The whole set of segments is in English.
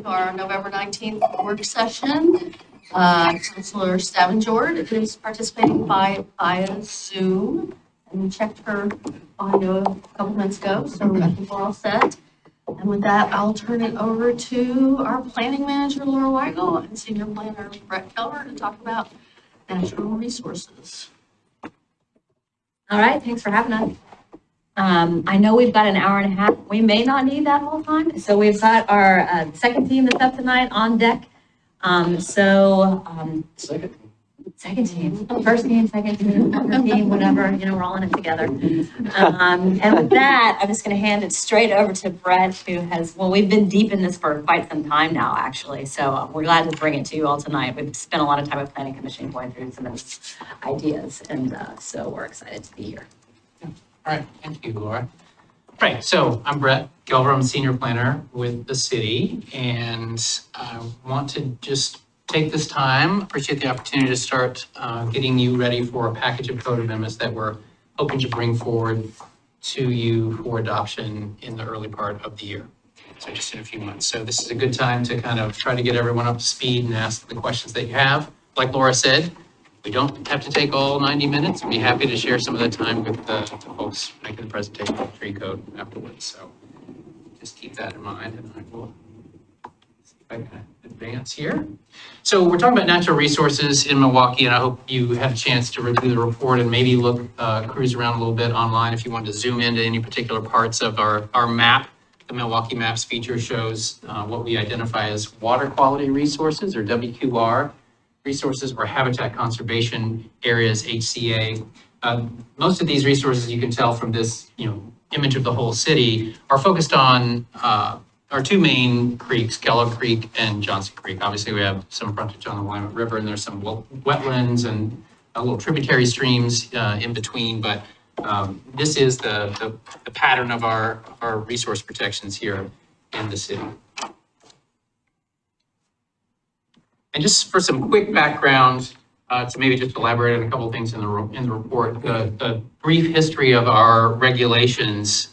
to our November 19th work session. Councilor Stavengard is participating via Zoom, and we checked her audio a couple minutes ago, so I think we're all set. And with that, I'll turn it over to our planning manager, Laura Weigel, and senior planner, Brett Keller, to talk about natural resources. All right, thanks for having us. I know we've got an hour and a half. We may not need that whole time. So we've got our second team that's up tonight on deck. Second team, first team, second team, third team, whatever, we're all in it together. And with that, I'm just going to hand it straight over to Brett, who we've been deep in this for quite some time now, actually. So we're glad to bring it to you all tonight. We've spent a lot of time with Planning Commission going through some of these ideas. And so we're excited to be here. All right, thank you, Laura. Right, so I'm Brett Gelver, I'm a senior planner with the city, and I want to just take this time, appreciate the opportunity to start getting you ready for a package of code amendments that we're hoping to bring forward to you for adoption in the early part of the year. So just in a few months. So this is a good time to kind of try to get everyone up to speed and ask the questions that you have. Like Laura said, we don't have to take all 90 minutes. We'd be happy to share some of that time with the folks making the presentation of the tree code afterwards. So just keep that in mind, and I will see if I can advance here. So we're talking about natural resources in Milwaukie, and I hope you had a chance to review the report and maybe cruise around a little bit online if you want to zoom into any particular parts of our map. The Milwaukie Maps feature shows what we identify as water quality resources, or WQR resources, or habitat conservation areas, HCA. Most of these resources, you can tell from this image of the whole city, are focused on our two main creeks, Kellogg Creek and Johnson Creek. Obviously, we have some frontage on the Willamette River, and there's some wetlands and little tributary streams in between. But this is the pattern of our resource protections here in the city. And just for some quick background, to maybe just elaborate on a couple of things in the report, the brief history of our regulations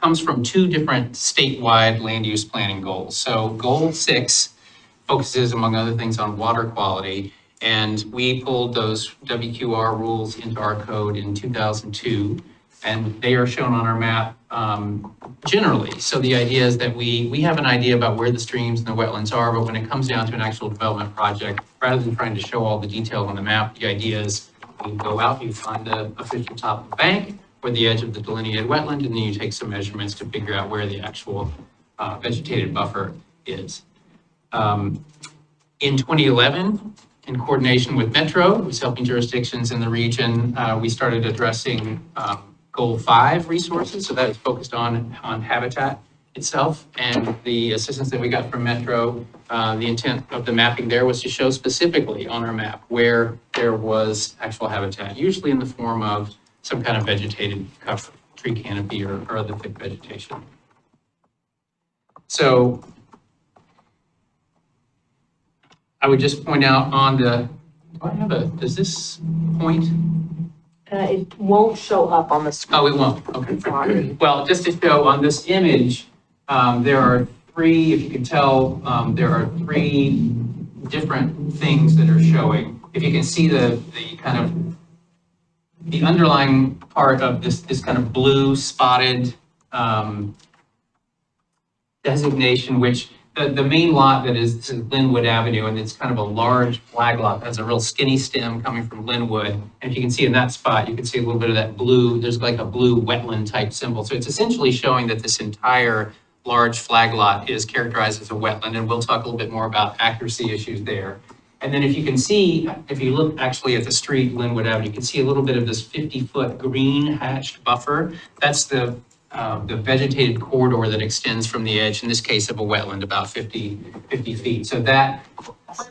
comes from two different statewide land use planning goals. So goal 6 focuses, among other things, on water quality, and we pulled those WQR rules into our code in 2002, and they are shown on our map generally. So the idea is that we have an idea about where the streams and the wetlands are, but when it comes down to an actual development project, rather than trying to show all the detail on the map, the idea is you go out, you find the official top of the bank or the edge of the delineated wetland, and then you take some measurements to figure out where the actual vegetated buffer is. In 2011, in coordination with Metro, who's helping jurisdictions in the region, we started addressing Goal 5 resources. So that is focused on habitat itself, and the assistance that we got from Metro, the intent of the mapping there was to show specifically on our map where there was actual habitat, usually in the form of some kind of vegetated cover, tree canopy or other thick vegetation. So I would just point out on the, does this point? It won't show up on the screen. Oh, it won't. Okay. Well, just to show on this image, there are three, if you can tell, there are three different things that are showing. If you can see the kind of the underlying part of this kind of blue spotted designation, which the main lot that is, this is Linwood Avenue, and it's kind of a large flag lot that has a real skinny stem coming from Linwood. And if you can see in that spot, you can see a little bit of that blue, there's like a blue wetland type symbol. So it's essentially showing that this entire large flag lot is characterized as a wetland, and we'll talk a little bit more about accuracy issues there. And then if you can see, if you look actually at the street, Linwood Avenue, you can see a little bit of this 50-foot green hatched buffer. That's the vegetated corridor that extends from the edge, in this case of a wetland, about 50 feet. So that...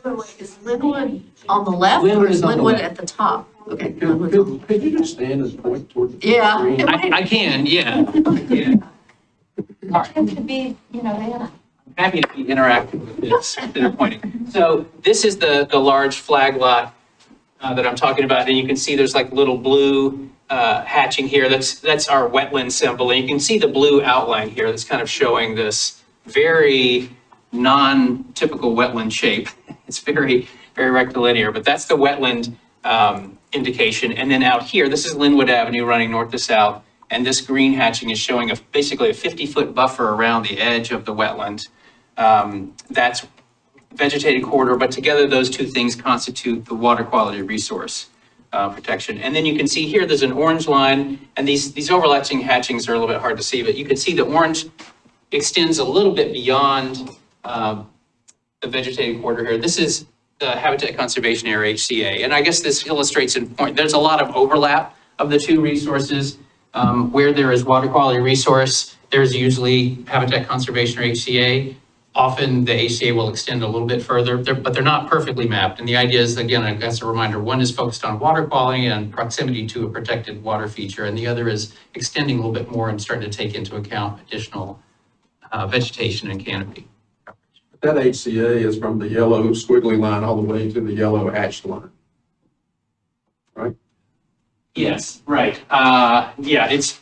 Wait, is Linwood on the left or is Linwood at the top? Okay. Could you just stand and point toward the Yeah. screen? I can, yeah. It could be, I'm happy to be interactive with this that are pointing. So this is the large flag lot that I'm talking about, and you can see there's like little blue hatching here. That's our wetland symbol, and you can see the blue outline here that's kind of showing this very non-typical wetland shape. It's very, very rectilinear, but that's the wetland indication. And then out here, this is Linwood Avenue running north to south, and this green hatching is showing basically a 50-foot buffer around the edge of the wetland. That's vegetated corridor, but together those two things constitute the water quality resource protection. And then you can see here, there's an orange line, and these overlapping hatchings are a little bit hard to see, but you can see the orange extends a little bit beyond the vegetated corridor here. This is the Habitat Conservation Area, HCA. And I guess this illustrates in point, there's a lot of overlap of the two resources. Where there is water quality resource, there's usually Habitat Conservation or HCA. Often the HCA will extend a little bit further, but they're not perfectly mapped. And the idea is, again, I guess a reminder, one is focused on water quality and proximity to a protected water feature, and the other is extending a little bit more and starting to take into account additional vegetation and canopy. That HCA is from the yellow squiggly line all the way to the yellow hatched line. Right? Yes, right. Yeah, it's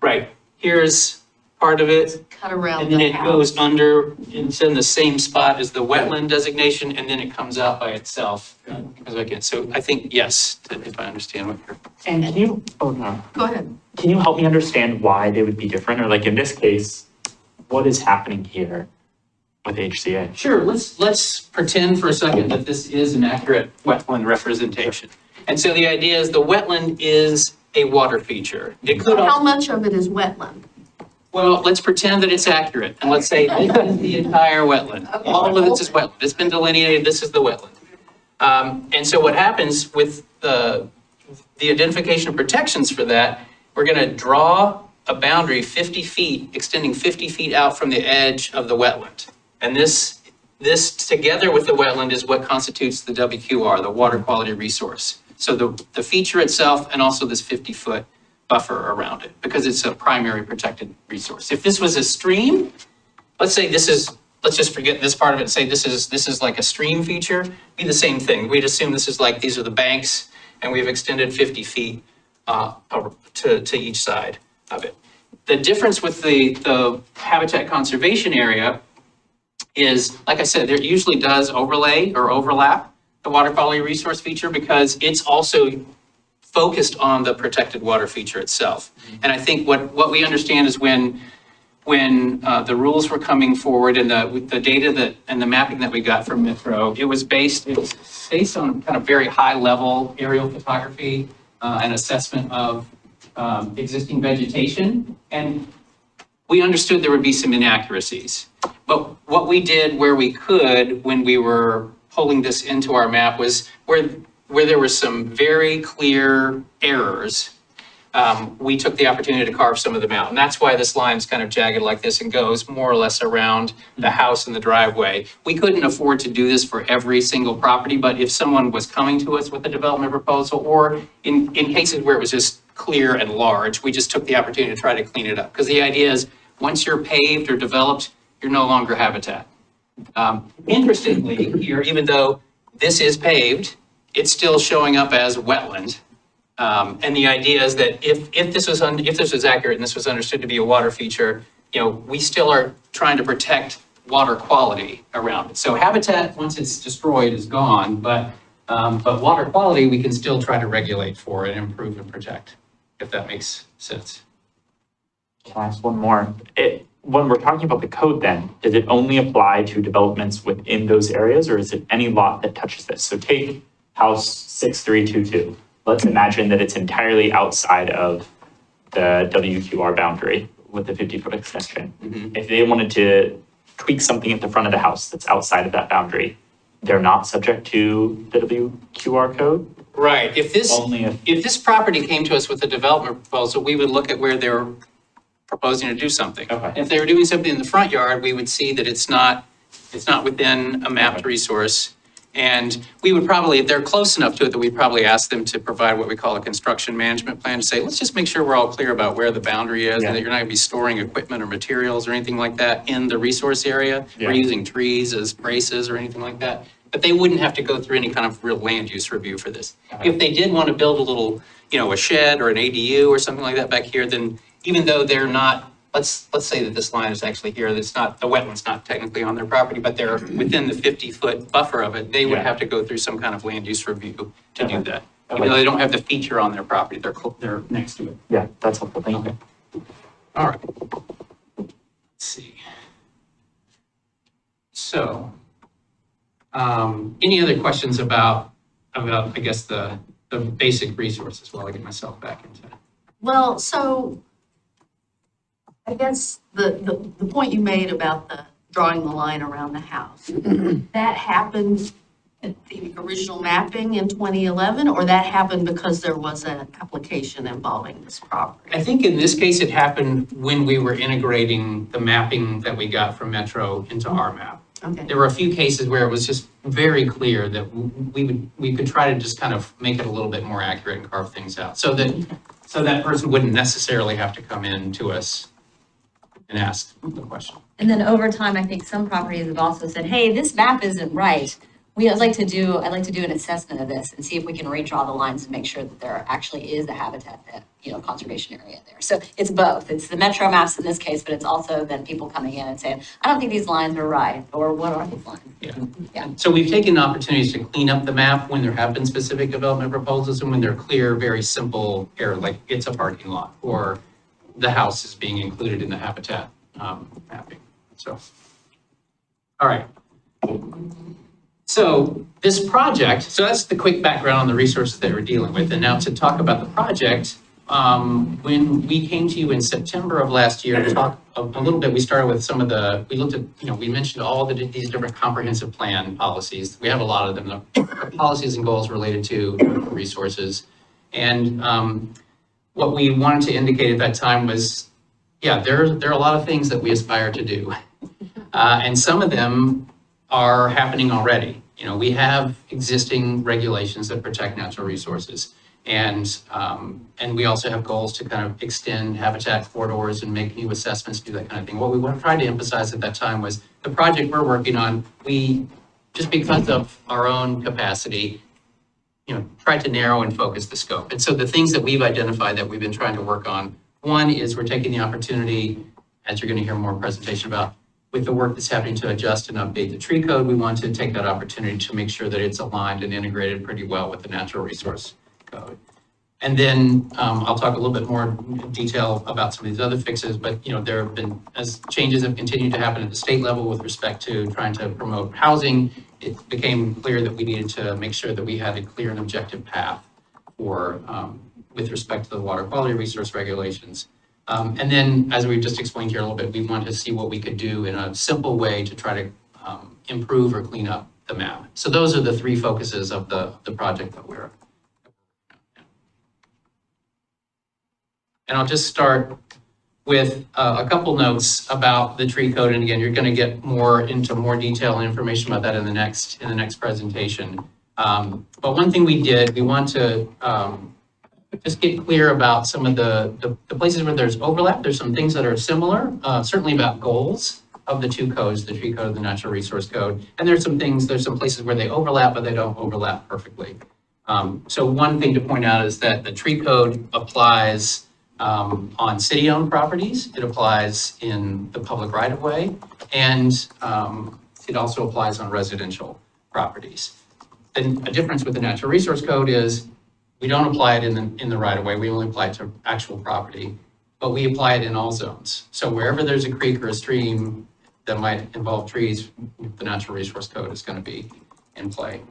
right. Here's part of it. Cut around And then the it house. goes under, it's in the same spot as the wetland designation, and then it comes out by itself. Because again, so I think, yes, if I understand what you're. And can you, oh no, Go ahead. can you help me understand why they would be different? Or like in this case, what is happening here with HCA? Sure, let's pretend for a second that this is an accurate wetland representation. And so the idea is the wetland is a water feature. It could How also, much of it is wetland? well, let's pretend that it's accurate, and let's say this is the entire wetland. Okay. All of this is wetland. It's been delineated, this is the wetland. And so what happens with the identification of protections for that, we're gonna draw a boundary 50 feet, extending 50 feet out from the edge of the wetland. And this together with the wetland is what constitutes the WQR, the water quality resource. So the feature itself and also this 50-foot buffer around it, because it's a primary protected resource. If this was a stream, let's say this is, let's just forget this part of it and say this is like a stream feature, be the same thing. We'd assume this is like, these are the banks, and we've extended 50 feet to each side of it. The difference with the habitat conservation area is, like I said, there usually does overlay or overlap the water quality resource feature because it's also focused on the protected water feature itself. And I think what we understand is when the rules were coming forward and the data and the mapping that we got from Metro, it was based on kind of very high level aerial photography and assessment of existing vegetation. And we understood there would be some inaccuracies. But what we did where we could when we were pulling this into our map was where there were some very clear errors, we took the opportunity to carve some of them out. And that's why this line's kind of jagged like this and goes more or less around the house and the driveway. We couldn't afford to do this for every single property, but if someone was coming to us with a development proposal, or in cases where it was just clear and large, we just took the opportunity to try to clean it up. Because the idea is, once you're paved or developed, you're no longer habitat. Interestingly, here, even though this is paved, it's still showing up as wetland. And the idea is that if this was accurate and this was understood to be a water feature, we still are trying to protect water quality around it. So habitat, once it's destroyed, is gone, but water quality, we can still try to regulate for and improve and protect, if that makes sense. Can I ask one more? When we're talking about the code then, does it only apply to developments within those areas or is it any lot that touches this? So take house 6322. Let's imagine that it's entirely outside of the WQR boundary with the 50-foot extension. Mm-hmm. If they wanted to tweak something at the front of the house that's outside of that boundary, they're not subject to the WQR code? Right. If this property came to us with a development proposal, we would look at where they're proposing to do something. Okay. If they were doing something in the front yard, we would see that it's not within a mapped resource. And we would probably, if they're close enough to it, that we'd probably ask them to provide what we call a construction management plan to say, let's just make sure we're all clear about where the boundary is and that you're not gonna be storing equipment or materials or anything like that in the resource area. Yeah. Or using trees as braces or anything like that. But they wouldn't have to go through any kind of real land use review for this. If they did want to build a little, a shed or an ADU or something like that back here, then even though they're not let's say that this line is actually here, that's not, the wetland's not technically on their property, but they're within the 50-foot buffer of it, they would Yeah. have to go through some kind of land use review to do Okay. that. Even though they don't have the feature on their property, they're next to it. Yeah, that's helpful. Thank you. All right. Let's see. So, any other questions about, I guess, the basic resources while I get myself back into it? Well, so I guess the point you made about the drawing the line around the house, that happened at the original mapping in 2011, or that happened because there was an application involving this property? I think in this case, it happened when we were integrating the mapping that we got from Metro into our map. Okay, There were a few cases where it was just very clear that we could try to just kind of make it a little bit more accurate and carve things out. So that person wouldn't necessarily have to come in to us and ask the question. And then over time, I think some properties have also said, hey, this map isn't right. I'd like to do an assessment of this and see if we can redraw the lines and make sure that there actually is a habitat, conservation area there. So it's both. It's the Metro maps in this case, but it's also then people coming in and saying, I don't think these lines are right, or what are these lines? Yeah. So we've taken opportunities to clean up the map when there have been specific development proposals and when they're clear, very simple error, like it's a parking lot or the house is being included in the habitat mapping. So, all right. So this project, so that's the quick background on the resources that we're dealing with. And now to talk about the project, when we came to you in September of last year to talk a little bit, we started with some of we looked at, we mentioned all these different comprehensive plan policies. We have a lot of them, the policies and goals related to resources. And what we wanted to indicate at that time was, yeah, there are a lot of things that we aspire to do. And some of them are happening already. We have existing regulations that protect natural resources. And we also have goals to kind of extend habitat corridors and make new assessments, do that kind of thing. What we tried to emphasize at that time was the project we're working on, we, just because of our own capacity, tried to narrow and focus the scope. And so the things that we've identified that we've been trying to work on, one is we're taking the opportunity, as you're going to hear more presentation about, with the work that's happening to adjust and update the tree code, we want to take that opportunity to make sure that it's aligned and integrated pretty well with the natural resource code. And then I'll talk a little bit more in detail about some of these other fixes, but there have been, as changes have continued to happen at the state level with respect to trying to promote housing, it became clear that we needed to make sure that we had a clear and objective path for, with respect to the water quality resource regulations. And then, as we just explained here a little bit, we wanted to see what we could do in a simple way to try to improve or clean up the map. So those are the three focuses of the project that we're. And I'll just start with a couple notes about the tree code. And again, you're going to get into more detail and information about that in the next presentation. But one thing we did, we want to just get clear about some of the places where there's overlap. There's some things that are similar, certainly about goals of the two codes, the tree code and the natural resource code. And there's some places where they overlap, but they don't overlap perfectly. So one thing to point out is that the tree code applies on city-owned properties. It applies in the public right-of-way, and it also applies on residential properties. And a difference with the natural resource code is we don't apply it in the right-of-way. We only apply it to actual property, but we apply it in all zones. So wherever there's a creek or a stream that might involve trees, the natural resource code is going to be in play.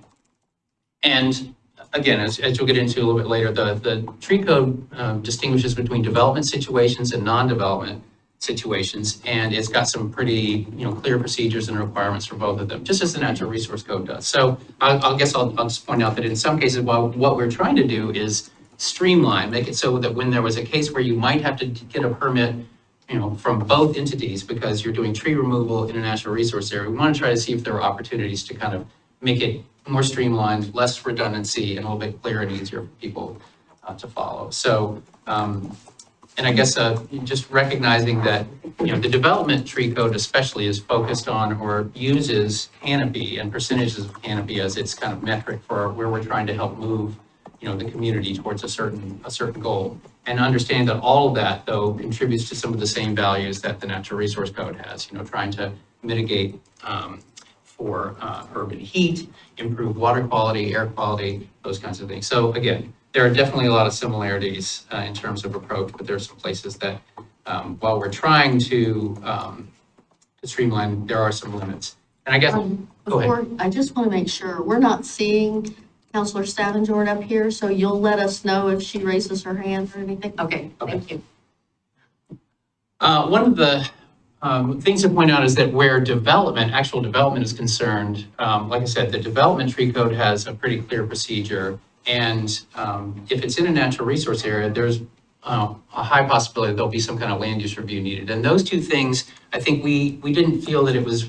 And again, as you'll get into a little bit later, the tree code distinguishes between development situations and non-development situations, and it's got some pretty clear procedures and requirements for both of them, just as the natural resource code does. So I'll just point out that in some cases, what we're trying to do is streamline, make it so that when there was a case where you might have to get a permit from both entities because you're doing tree removal in a natural resource area, we want to try to see if there are opportunities to kind of make it more streamlined, less redundancy, and a little bit clearer and easier for people to follow. So, and I guess just recognizing that, the development tree code especially is focused on or uses canopy and percentages of canopy as its kind of metric for where we're trying to help move, the community towards a certain goal. And understanding that all of that, though, contributes to some of the same values that the Natural Resource Code has, trying to mitigate for urban heat, improve water quality, air quality, those kinds of things. So again, there are definitely a lot of similarities in terms of approach, but there are some places that while we're trying to streamline, there are some limits. And I guess, go ahead. Before, I just want to make sure, we're not seeing Counselor Stavengard up here, so you'll let us know if she raises her hand or anything? Okay, thank you. One of the things to point out is that where actual development is concerned, like I said, the development tree code has a pretty clear procedure. And if it's in a natural resource area, there's a high possibility there'll be some kind of land use review needed. And those two things, I think we didn't feel that it was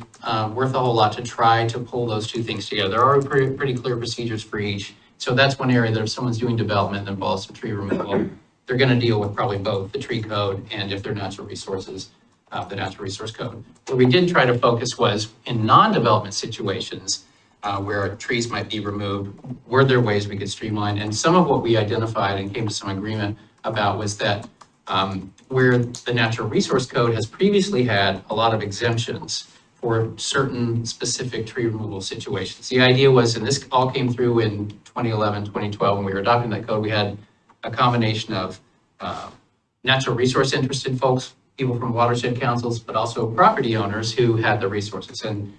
worth a whole lot to try to pull those two things together. There are pretty clear procedures for each. So that's one area that if someone's doing development that involves some tree removal, they're going to deal with probably both the tree code and if they're natural resources, the natural resource code. Where we did try to focus was in non-development situations where trees might be removed, were there ways we could streamline? And some of what we identified and came to some agreement about was that where the natural resource code has previously had a lot of exemptions for certain specific tree removal situations. The idea was, and this all came through in 2011, 2012, when we were adopting that code, we had a combination of natural resource interested folks, people from watershed councils, but also property owners who had the resources. And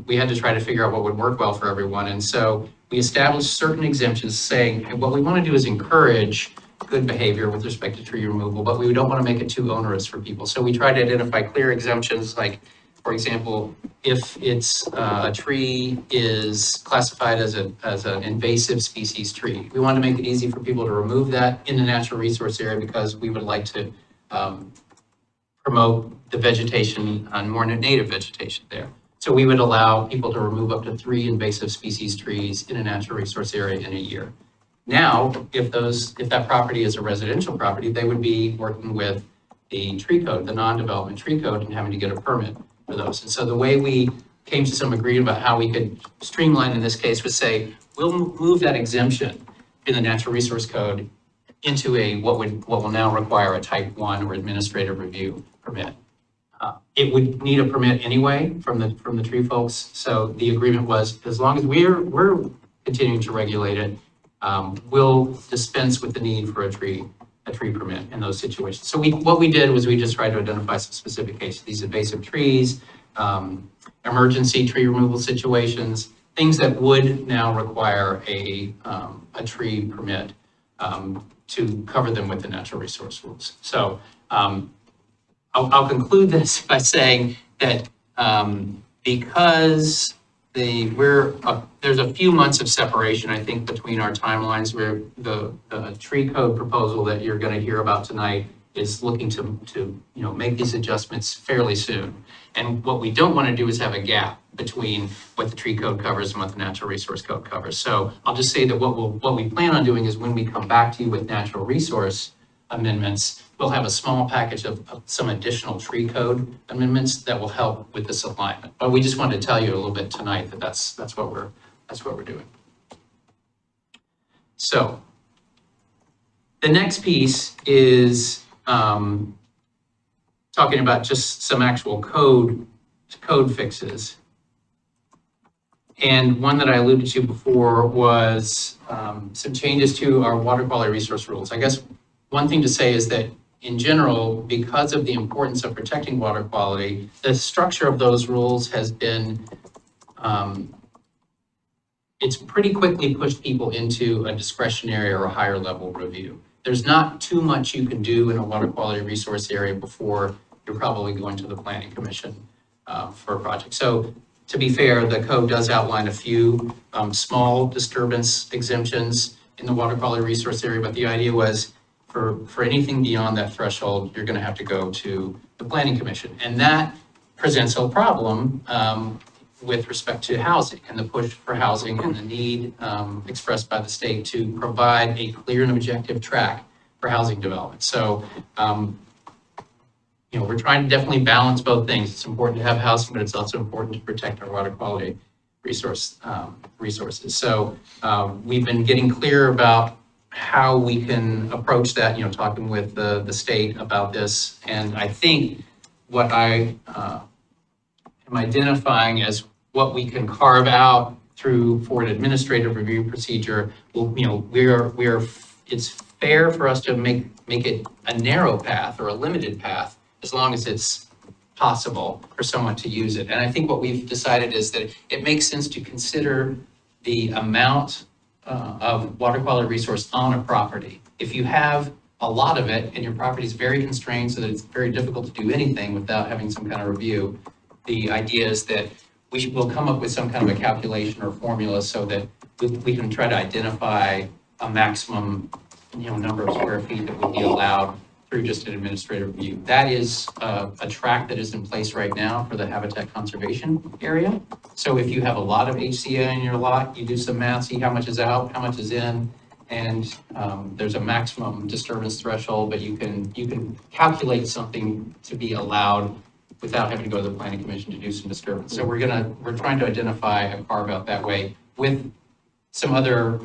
we had to try to figure out what would work well for everyone. And so we established certain exemptions saying, hey, what we want to do is encourage good behavior with respect to tree removal, but we don't want to make it too onerous for people. So we tried to identify clear exemptions, like, for example, if it's a tree is classified as an invasive species tree, we want to make it easy for people to remove that in the natural resource area because we would like to promote the vegetation and more native vegetation there. So we would allow people to remove up to 3 invasive species trees in a natural resource area in a year. Now, if that property is a residential property, they would be working with the tree code, the non-development tree code, and having to get a permit for those. And so the way we came to some agreement about how we could streamline in this case was say, we'll move that exemption in the natural resource code into what will now require a type 1 or administrative review permit. It would need a permit anyway from the tree folks. So the agreement was, as long as we're continuing to regulate it, we'll dispense with the need for a tree permit in those situations. So what we did was we just tried to identify some specific cases, these invasive trees, emergency tree removal situations, things that would now require a tree permit to cover them with the natural resource rules. So I'll conclude this by saying that because there's a few months of separation, I think, between our timelines where the tree code proposal that you're going to hear about tonight is looking to make these adjustments fairly soon. And what we don't want to do is have a gap between what the tree code covers and what the natural resource code covers. So I'll just say that what we plan on doing is when we come back to you with natural resource amendments, we'll have a small package of some additional tree code amendments that will help with this alignment. But we just wanted to tell you a little bit tonight that that's what we're doing. So the next piece is talking about just some actual code fixes. And one that I alluded to before was some changes to our water quality resource rules. I guess one thing to say is that in general, because of the importance of protecting water quality, the structure of those rules has been, it's pretty quickly pushed people into a discretionary or a higher level review. There's not too much you can do in a water quality resource area before you're probably going to the Planning Commission for a project. So to be fair, the code does outline a few small disturbance exemptions in the water quality resource area, but the idea was for anything beyond that threshold, you're going to have to go to the Planning Commission. And that presents a problem with respect to housing and the push for housing and the need expressed by the state to provide a clear and objective track for housing development. So, we're trying to definitely balance both things. It's important to have housing, but it's also important to protect our water quality resources. So we've been getting clear about how we can approach that, talking with the state about this. And I think what I am identifying as what we can carve out for an administrative review procedure, it's fair for us to make it a narrow path or a limited path, as long as it's possible for someone to use it. And I think what we've decided is that it makes sense to consider the amount of water quality resource on a property. If you have a lot of it and your property is very constrained so that it's very difficult to do anything without having some kind of review, the idea is that we'll come up with some kind of a calculation or formula so that we can try to identify a maximum, number of square feet that would be allowed through just an administrative review. That is a track that is in place right now for the habitat conservation area. So if you have a lot of HCA in your lot, you do some math, see how much is out, how much is in, and there's a maximum disturbance threshold, but you can calculate something to be allowed without having to go to the planning commission to do some disturbance. So we're trying to identify a carve out that way with some other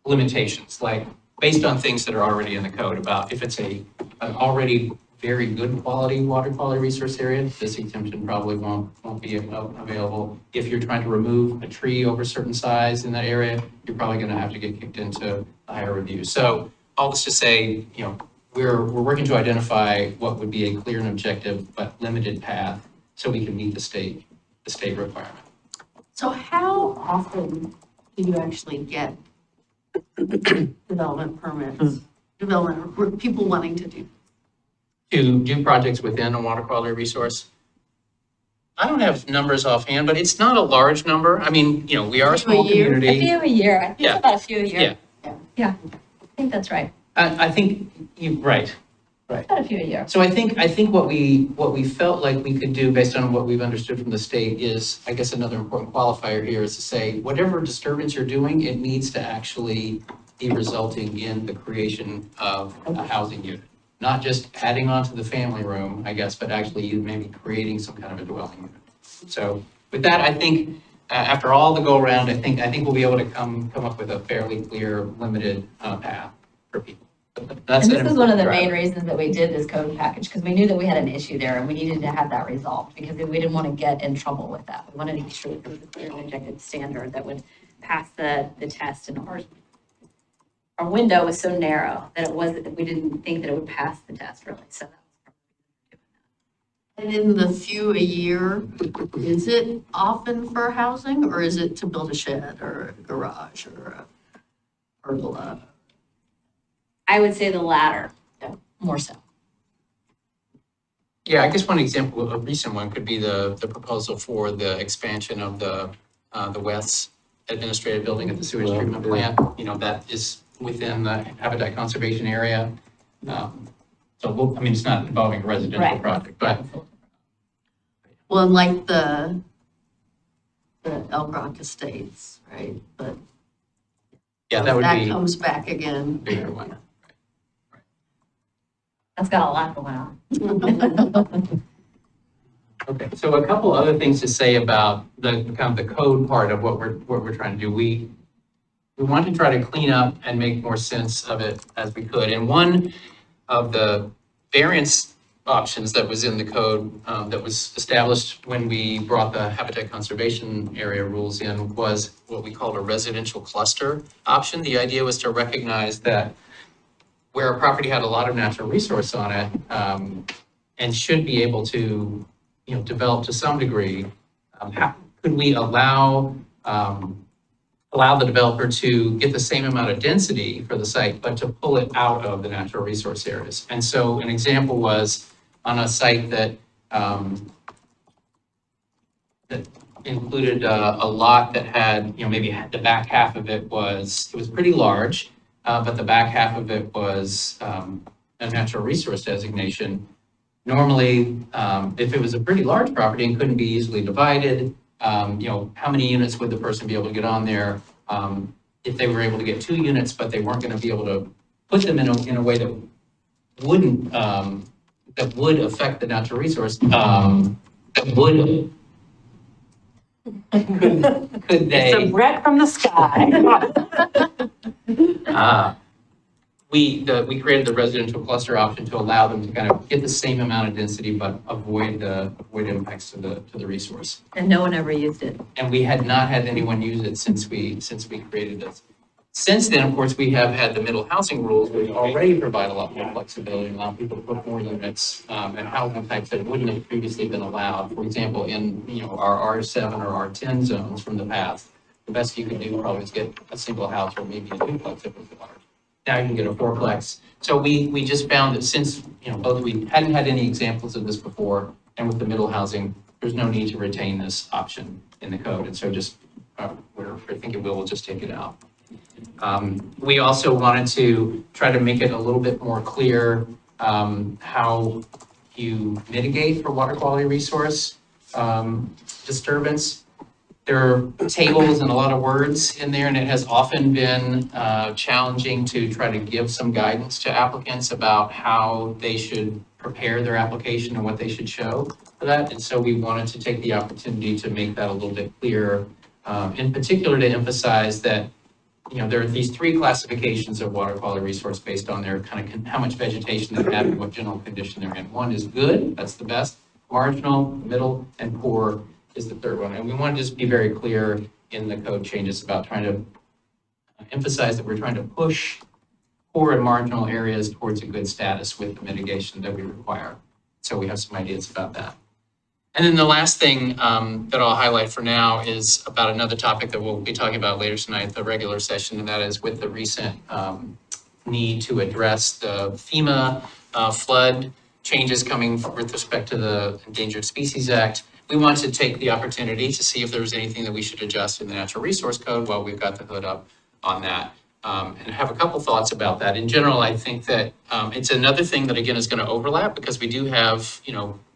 limitations, like based on things that are already in the code about if it's an already very good quality water quality resource area, this exemption probably won't be available. If you're trying to remove a tree over a certain size in that area, you're probably going to have to get kicked into a higher review. So all this to say, we're working to identify what would be a clear and objective but limited path so we can meet the state requirement. So how often do you actually get development permits, people wanting to do? To do projects within a water quality resource? I don't have numbers offhand, but it's not a large number. I mean, we are a small A year? community. A few a year, I think Yeah. it's about a few a year. Yeah. Yeah, I think that's right, I think right. about a few a year. So I think what we felt like we could do based on what we've understood from the state is, I guess another important qualifier here is to say, whatever disturbance you're doing, it needs to actually be resulting in the creation of a housing unit. Not just adding on to the family room, I guess, but actually you maybe creating some kind of a dwelling unit. So with that, I think after all the go around, I think we'll be able to come up with a fairly clear, limited path for people. That's And this is one of the driver. main reasons that we did this code package, because we knew that we had an issue there and we needed to have that resolved, because we didn't want to get in trouble with that. We wanted to make sure that there was a clear and objective standard that would pass the test, and our window was so narrow that we didn't think that it would pass the test really, so. And in the few a year, is it often for housing, or is it to build a shed or a garage or a pergola? I would say the latter, more so. Yeah, I guess one example, a recent one could be the proposal for the expansion of the West Administrative Building at the sewage treatment plant. That is within the habitat conservation area. So, it's not involving a residential Right. project, but Well, and like the Elk Rock Estates, right? But yeah, that would be comes back again. a bigger one. That's got a lot going on. Okay, so a couple other things to say about the kind of the code part of what we're trying to do. We want to try to clean up and make more sense of it as we could. And one of the variance options that was in the code that was established when we brought the habitat conservation area rules in was what we called a residential cluster option. The idea was to recognize that where a property had a lot of natural resource on it and should be able to develop to some degree, how could we allow the developer to get the same amount of density for the site, but to pull it out of the natural resource areas? And so an example was on a site that that included a lot that had, maybe the back half of it was pretty large, but the back half of it was a natural resource designation. Normally, if it was a pretty large property and couldn't be easily divided, how many units would the person be able to get on there? If they were able to get 2 units, but they weren't going to be able to put them in a way that wouldn't, that would affect the natural resource, that would Could It's a they, Brett from the sky. we created the residential cluster option to allow them to kind of get the same amount of density, but avoid impacts to the resource. And no one ever used it. And we had not had anyone use it since we created this. Since then, of course, we have had the middle housing rules, which already provide a lot more flexibility, and allow people to put more units and housing types that wouldn't have previously been allowed. For example, in our R7 or R10 zones from the past, the best you could do probably is get a single house or maybe a duplex if it was large. Now you can get a fourplex. So we just found that since both we hadn't had any examples of this before, and with the middle housing, there's no need to retain this option in the code, and so just we're thinking we'll just take it out. We also wanted to try to make it a little bit more clear how you mitigate for water quality resource disturbance. There are tables and a lot of words in there, and it has often been challenging to try to give some guidance to applicants about how they should prepare their application and what they should show for that. And so we wanted to take the opportunity to make that a little bit clearer, in particular to emphasize that there are these three classifications of water quality resource based on their kind of how much vegetation they have and what general condition they're in. One is good, that's the best, marginal, middle, and poor is the third one. And we want to just be very clear in the code changes about trying to emphasize that we're trying to push poor and marginal areas towards a good status with the mitigation that we require. So we have some ideas about that. And then the last thing that I'll highlight for now is about another topic that we'll be talking about later tonight, the regular session, and that is with the recent need to address the FEMA flood changes coming with respect to the Endangered Species Act. We want to take the opportunity to see if there's anything that we should adjust in the Natural Resource Code while we've got the hood up on that. And I have a couple thoughts about that. In general, I think that it's another thing that, again, is going to overlap because we do have,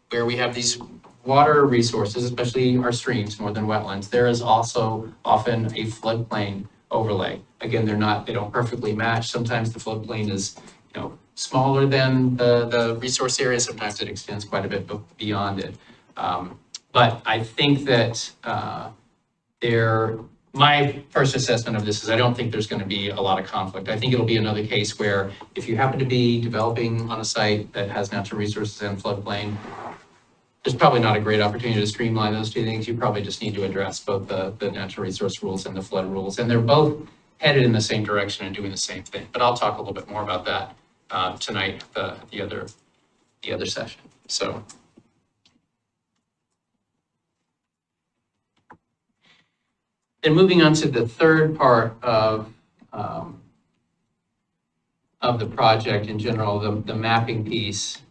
where we have these water resources, especially our streams, northern wetlands, there is also often a floodplain overlay. Again, they don't perfectly match. Sometimes the floodplain is, smaller than the resource area. Sometimes it extends quite a bit beyond it. But I think that my first assessment of this is I don't think there's going to be a lot of conflict. I think it'll be another case where if you happen to be developing on a site that has natural resources and floodplain, there's probably not a great opportunity to streamline those two things. You probably just need to address both the natural resource rules and the flood rules. And they're both headed in the same direction and doing the same thing. But I'll talk a little bit more about that tonight at the other session. So. And moving on to the third part of the project in general, the mapping piece,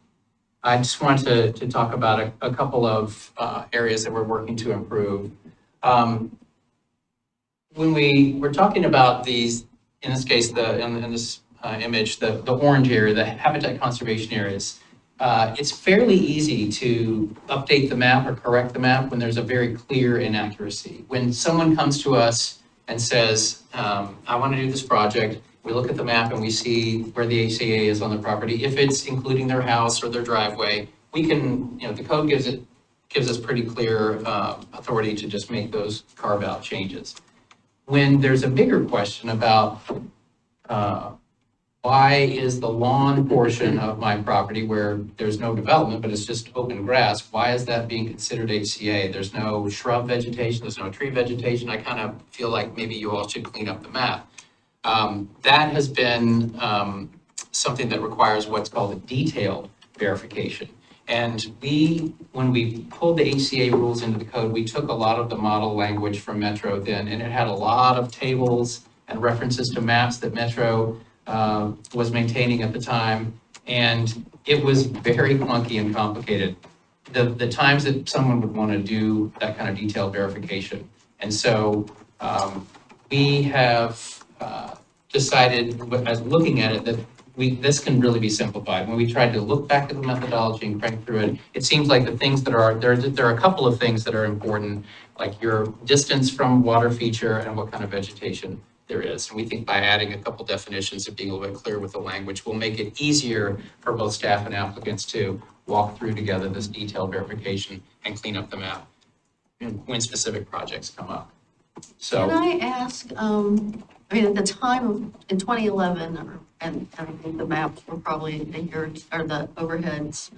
I just wanted to talk about a couple of areas that we're working to improve. When we were talking about these, in this case, in this image, the orange area, the habitat conservation areas, it's fairly easy to update the map or correct the map when there's a very clear inaccuracy. When someone comes to us and says, I want to do this project, we look at the map and we see where the HCA is on the property. If it's including their house or their driveway, we can, the code gives us pretty clear authority to just make those carve out changes. When there's a bigger question about why is the lawn portion of my property where there's no development, but it's just open grass, why is that being considered HCA? There's no shrub vegetation, there's no tree vegetation. I kind of feel like maybe you all should clean up the map. That has been something that requires what's called a detailed verification. And when we pulled the HCA rules into the code, we took a lot of the model language from Metro then, and it had a lot of tables and references to maps that Metro was maintaining at the time. And it was very clunky and complicated. The times that someone would want to do that kind of detailed verification. And so we have decided, as looking at it, that this can really be simplified. When we tried to look back at the methodology and crank through it, it seems like the things that are, there are a couple of things that are important, like your distance from water feature and what kind of vegetation there is. And we think by adding a couple definitions and being a little bit clear with the language will make it easier for both staff and applicants to walk through together this detailed verification and clean up the map. when specific projects come up. Can So, I ask, I mean, at the time, in 2011, and I think the maps were probably a year, or the overheads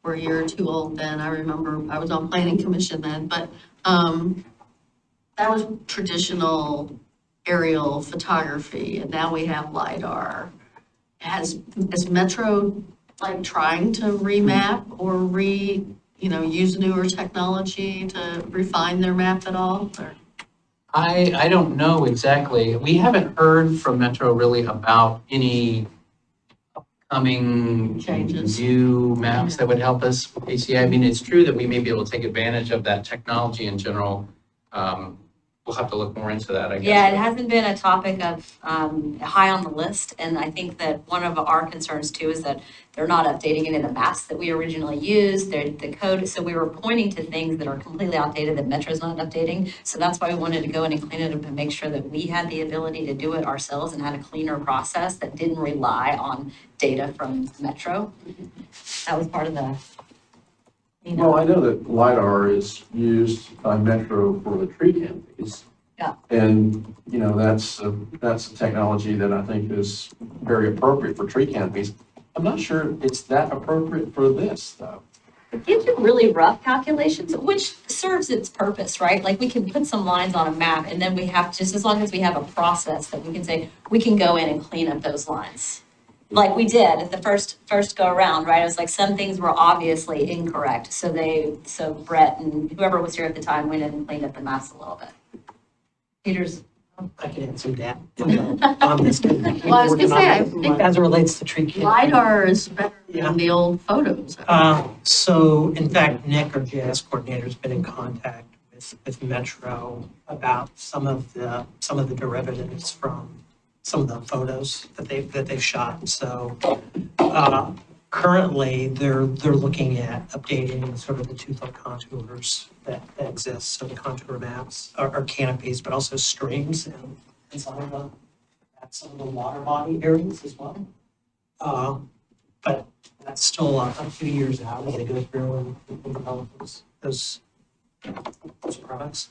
were a year or two old then. I remember I was on planning commission then, but that was traditional aerial photography, and now we have LiDAR. Is Metro like trying to remap or use newer technology to refine their map at all? Or? I don't know exactly. We haven't heard from Metro really about any upcoming Changes. new maps that would help us with ACA. I mean, it's true that we may be able to take advantage of that technology in general. We'll have to look more into that, I guess. Yeah, it hasn't been a topic of high on the list, and I think that one of our concerns too is that they're not updating it in the maps that we originally used, the code, so we were pointing to things that are completely outdated that Metro's not updating. So that's why we wanted to go in and clean it up and make sure that we had the ability to do it ourselves and had a cleaner process that didn't rely on data from Metro. That was part of the, Well, I know that LiDAR is used by Metro for the tree canopies. Yeah. And, that's a technology that I think is very appropriate for tree canopies. I'm not sure it's that appropriate for this, though. it gives you really rough calculations, which serves its purpose, right? Like we can put some lines on a map and then we have, just as long as we have a process that we can say, we can go in and clean up those lines. Like we did at the first go around, right? It was like some things were obviously incorrect. So Brett and whoever was here at the time went in and cleaned up the maps a little bit. Peter's. I can answer that on this. Well, I was gonna say, I think As it relates to tree canopy. LiDAR is better Yeah. than the old photos. So in fact, Nick, our GIS coordinator, has been in contact with Metro about some of the derivatives from some of the photos that they've shot. So currently, they're looking at updating sort of the 2-foot contours that exist. So the contour maps are canopies, but also streams and some of the water body areas as well. But that's still a few years out as they go through and develop those products.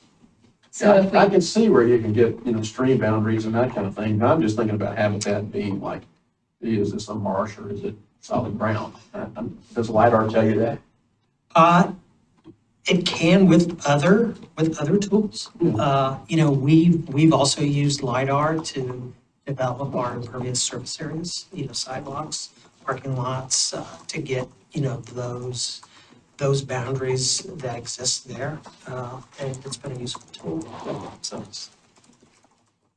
So if I we, can see where you can get, stream boundaries and that kind of thing. But I'm just thinking about habitat being like, is this a marsh or is it solid ground? Does LiDAR tell you that? It can with other tools. We've also used LiDAR to develop our impervious surface areas, sidewalks, parking lots, to get, those boundaries that exist there. And it's been a useful tool. So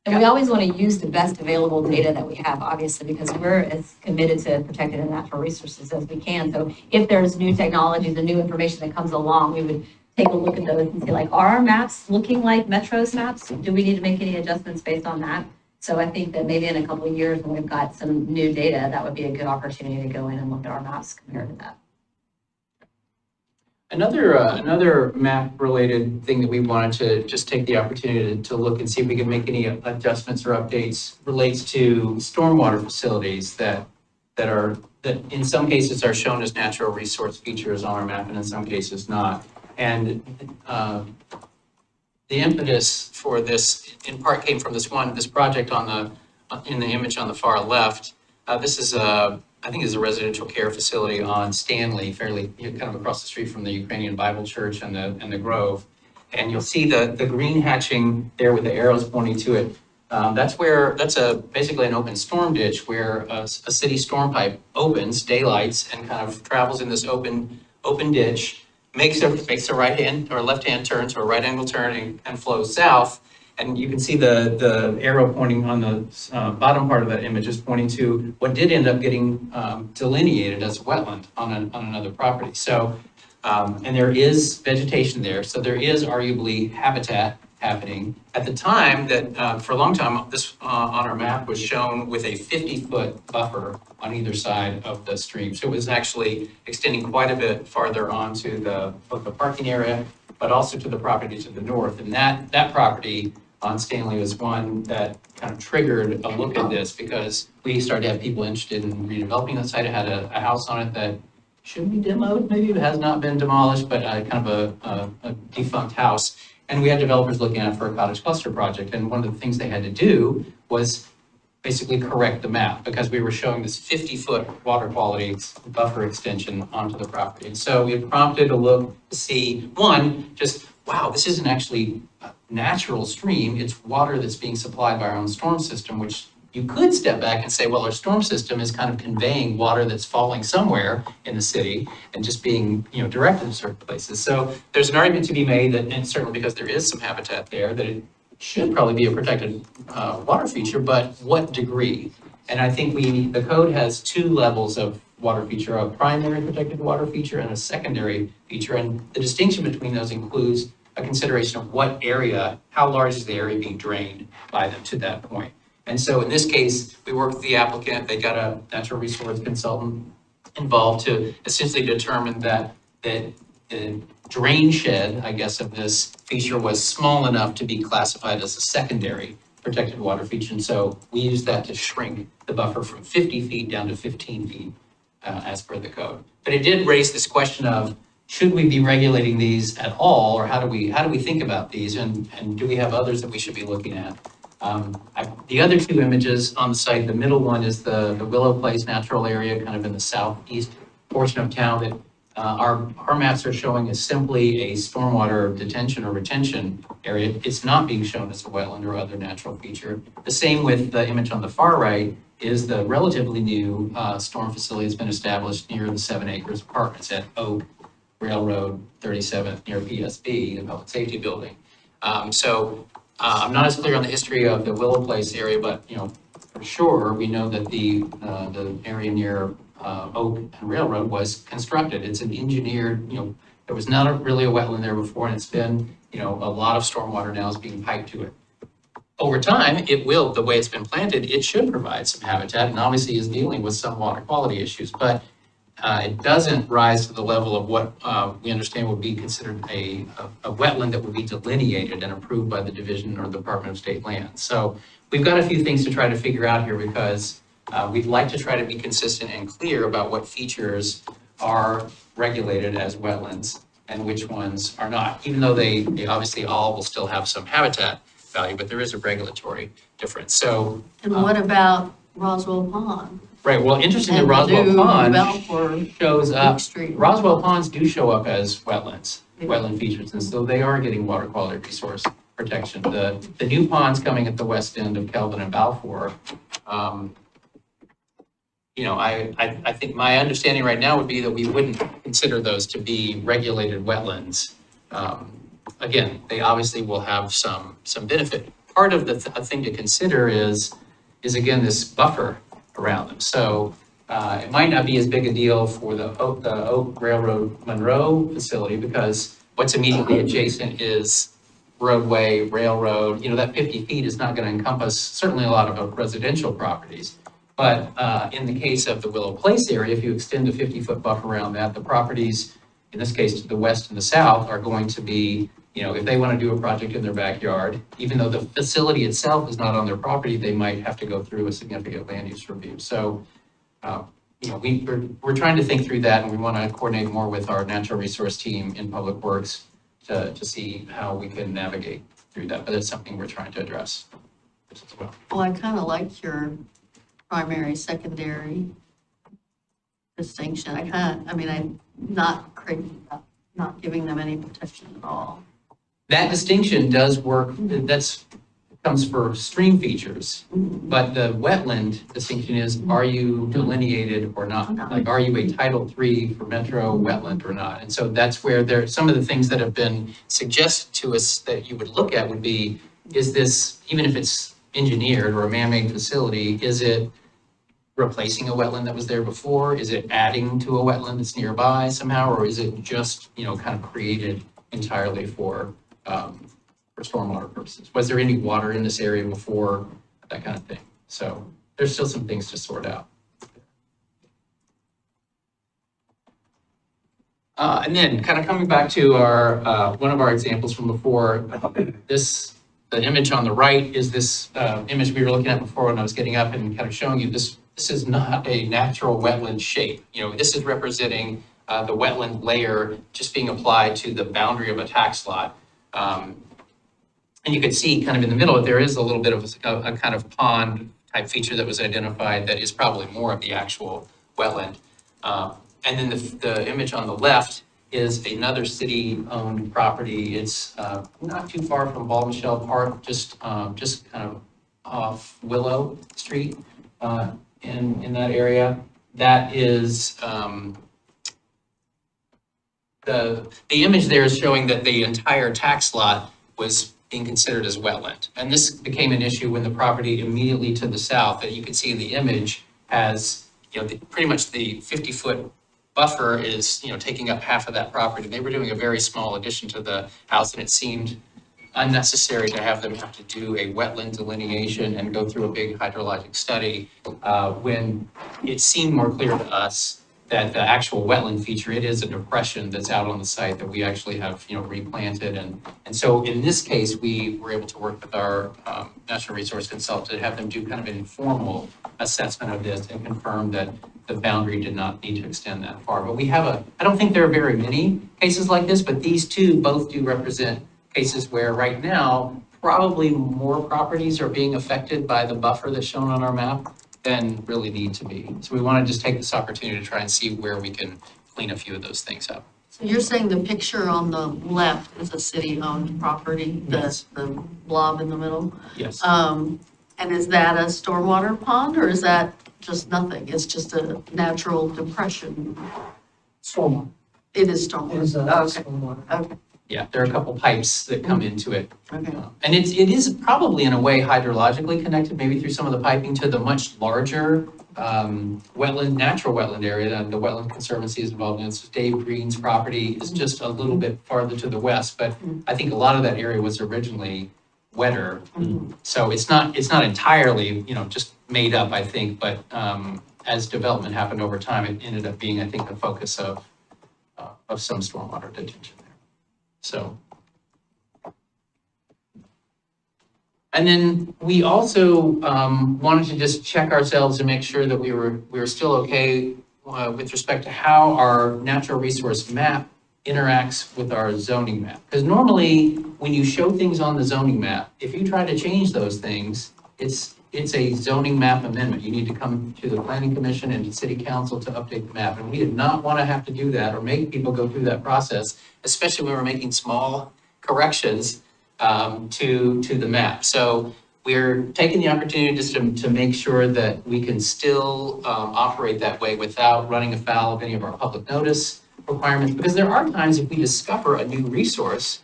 and we always want to use the best available data that we have, obviously, because we're as committed to protecting the natural resources as we can. So if there's new technologies and new information that comes along, we would take a look at those and see like, are our maps looking like Metro's maps? Do we need to make any adjustments based on that? So I think that maybe in a couple of years when we've got some new data, that would be a good opportunity to go in and look at our maps compared to that. Another map-related thing that we wanted to just take the opportunity to look and see if we can make any adjustments or updates relates to stormwater facilities that in some cases are shown as natural resource features on our map and in some cases not. And the impetus for this in part came from this project in the image on the far left. This is I think is a residential care facility on Stanley, kind of across the street from the Ukrainian Bible Church and the Grove. And you'll see the green hatching there with the arrows pointing to it. That's basically an open storm ditch where a city storm pipe opens, daylights, and kind of travels in this open ditch, makes a right hand or left hand turn, so a right angle turn and flows south. And you can see the arrow pointing on the bottom part of that image is pointing to what did end up getting delineated as a wetland on another property. So, and there is vegetation there, so there is arguably habitat happening. At the time that, for a long time, this on our map was shown with a 50-foot buffer on either side of the stream. So it was actually extending quite a bit farther onto both the parking area, but also to the property to the north. And that property on Stanley was one that kind of triggered a look at this because we started to have people interested in redeveloping the site. It had a house on it that should be demoed, maybe it has not been demolished, but kind of a defunct house. And we had developers looking at it for a cottage cluster project. And one of the things they had to do was basically correct the map because we were showing this 50-foot water quality buffer extension onto the property. And so it prompted a look to see, one, just, wow, this isn't actually a natural stream. It's water that's being supplied by our own storm system, which you could step back and say, well, our storm system is kind of conveying water that's falling somewhere in the city and just being, directed to certain places. So there's an argument to be made that, and certainly because there is some habitat there, that it should probably be a protected water feature, but what degree? And I think the code has two levels of water feature, a primary protected water feature and a secondary feature. And the distinction between those includes a consideration of what area, how large is the area being drained by them to that point. And so in this case, we worked with the applicant, they got a natural resource consultant involved to essentially determine that the drain shed, I guess, of this feature was small enough to be classified as a secondary protected water feature. And so we used that to shrink the buffer from 50 feet down to 15 feet as per the code. But it did raise this question of, should we be regulating these at all, or how do we think about these, and do we have others that we should be looking at? The other two images on the site, the middle one is the Willow Place natural area, kind of in the southeast portion of town that our maps are showing as simply a stormwater detention or retention area. It's not being shown as a wetland or other natural feature. The same with the image on the far right is the relatively new storm facility that's been established near the 7 acres apartments at Oak Railroad 37th near PSB, the Public Safety Building. I'm not as clear on the history of the Willow Place area, but for sure we know that the area near Oak and Railroad was constructed. It's an engineered, there was not really a wetland there before, and it's been, a lot of stormwater now is being piped to it. Over time, it will, the way it's been planted, it should provide some habitat, and obviously is dealing with some water quality issues, but it doesn't rise to the level of what we understand would be considered a wetland that would be delineated and approved by the division or the Department of State Lands. So we've got a few things to try to figure out here because we'd like to try to be consistent and clear about what features are regulated as wetlands and which ones are not, even though they obviously all will still have some habitat value, but there is a regulatory difference. So. And what about Roswell Pond? Right, well, interestingly, And Roswell new Pond developer shows up, Street. Roswell Ponds do show up as wetlands, wetland features, and so they are getting water quality resource protection. The new ponds coming at the west end of Kelvin and Balfour, I think my understanding right now would be that we wouldn't consider those to be regulated wetlands. Again, they obviously will have some benefit. Part of the thing to consider is again, this buffer around them. So it might not be as big a deal for the Oak Railroad Monroe facility because what's immediately adjacent is roadway, railroad. That 50 feet is not going to encompass certainly a lot of residential properties. But in the case of the Willow Place area, if you extend a 50-foot buffer around that, the properties, in this case to the west and the south, are going to be, if they want to do a project in their backyard, even though the facility itself is not on their property, they might have to go through a significant land use review. So, we're trying to think through that, and we want to coordinate more with our natural resource team in Public Works to see how we can navigate through that. But it's something we're trying to address as well. Well, I kind of like your primary, secondary distinction. I'm not crazy about not giving them any protection at all. That distinction does work, comes for stream features, but the wetland distinction is, are you delineated or not? Like, are you a Title III for metro wetland or not? And so that's where some of the things that have been suggested to us that you would look at would be, is this, even if it's engineered or a man-made facility, is it replacing a wetland that was there before? Is it adding to a wetland that's nearby somehow? Or is it just, kind of created entirely for stormwater purposes? Was there any water in this area before? That kind of thing. So there's still some things to sort out. And then kind of coming back to our one of our examples from before, the image on the right is this image we were looking at before when I was getting up and kind of showing you this. This is not a natural wetland shape. This is representing the wetland layer just being applied to the boundary of a tax lot. And you can see kind of in the middle, there is a little bit of a kind of pond type feature that was identified that is probably more of the actual wetland. And then the image on the left is another city-owned property. It's not too far from Ball Michelle Park, just kind of off Willow Street in that area. That is, the image there is showing that the entire tax lot was being considered as wetland. And this became an issue when the property immediately to the south that you can see in the image has, pretty much the 50-foot buffer is, taking up half of that property. They were doing a very small addition to the house, and it seemed unnecessary to have them have to do a wetland delineation and go through a big hydrologic study when it seemed more clear to us that the actual wetland feature, it is a depression that's out on the site that we actually have, replanted. And so in this case, we were able to work with our natural resource consultant to have them do kind of an informal assessment of this and confirm that the boundary did not need to extend that far. But we have I don't think there are very many cases like this, but these two both do represent cases where right now, probably more properties are being affected by the buffer that's shown on our map than really need to be. So we want to just take this opportunity to try and see where we can clean a few of those things up. So you're saying the picture on the left is a city-owned property, Yes. the blob in the middle? Yes. And is that a stormwater pond, or is that just nothing? It's just a natural depression? Stormwater. It is It stormwater? is a Okay, stormwater. okay, Yeah, there are a couple pipes that come into it. okay. And it is probably in a way hydrologically connected, maybe through some of the piping to the much larger natural wetland area that the Wetland Conservancy is involved in. It's Dave Green's property is just a little bit farther to the west, but I think a lot of that area was originally wetter. So it's not entirely, just made up, I think, but as development happened over time, it ended up being, I think, the focus of some stormwater detention there. So. And then we also wanted to just check ourselves and make sure that we were still okay with respect to how our natural resource map interacts with our zoning map. Because normally, when you show things on the zoning map, if you try to change those things, it's a zoning map amendment. You need to come to the planning commission and to city council to update the map. And we did not want to have to do that or make people go through that process, especially when we're making small corrections to the map. So we're taking the opportunity just to make sure that we can still operate that way without running afoul of any of our public notice requirements. Because there are times if we discover a new resource,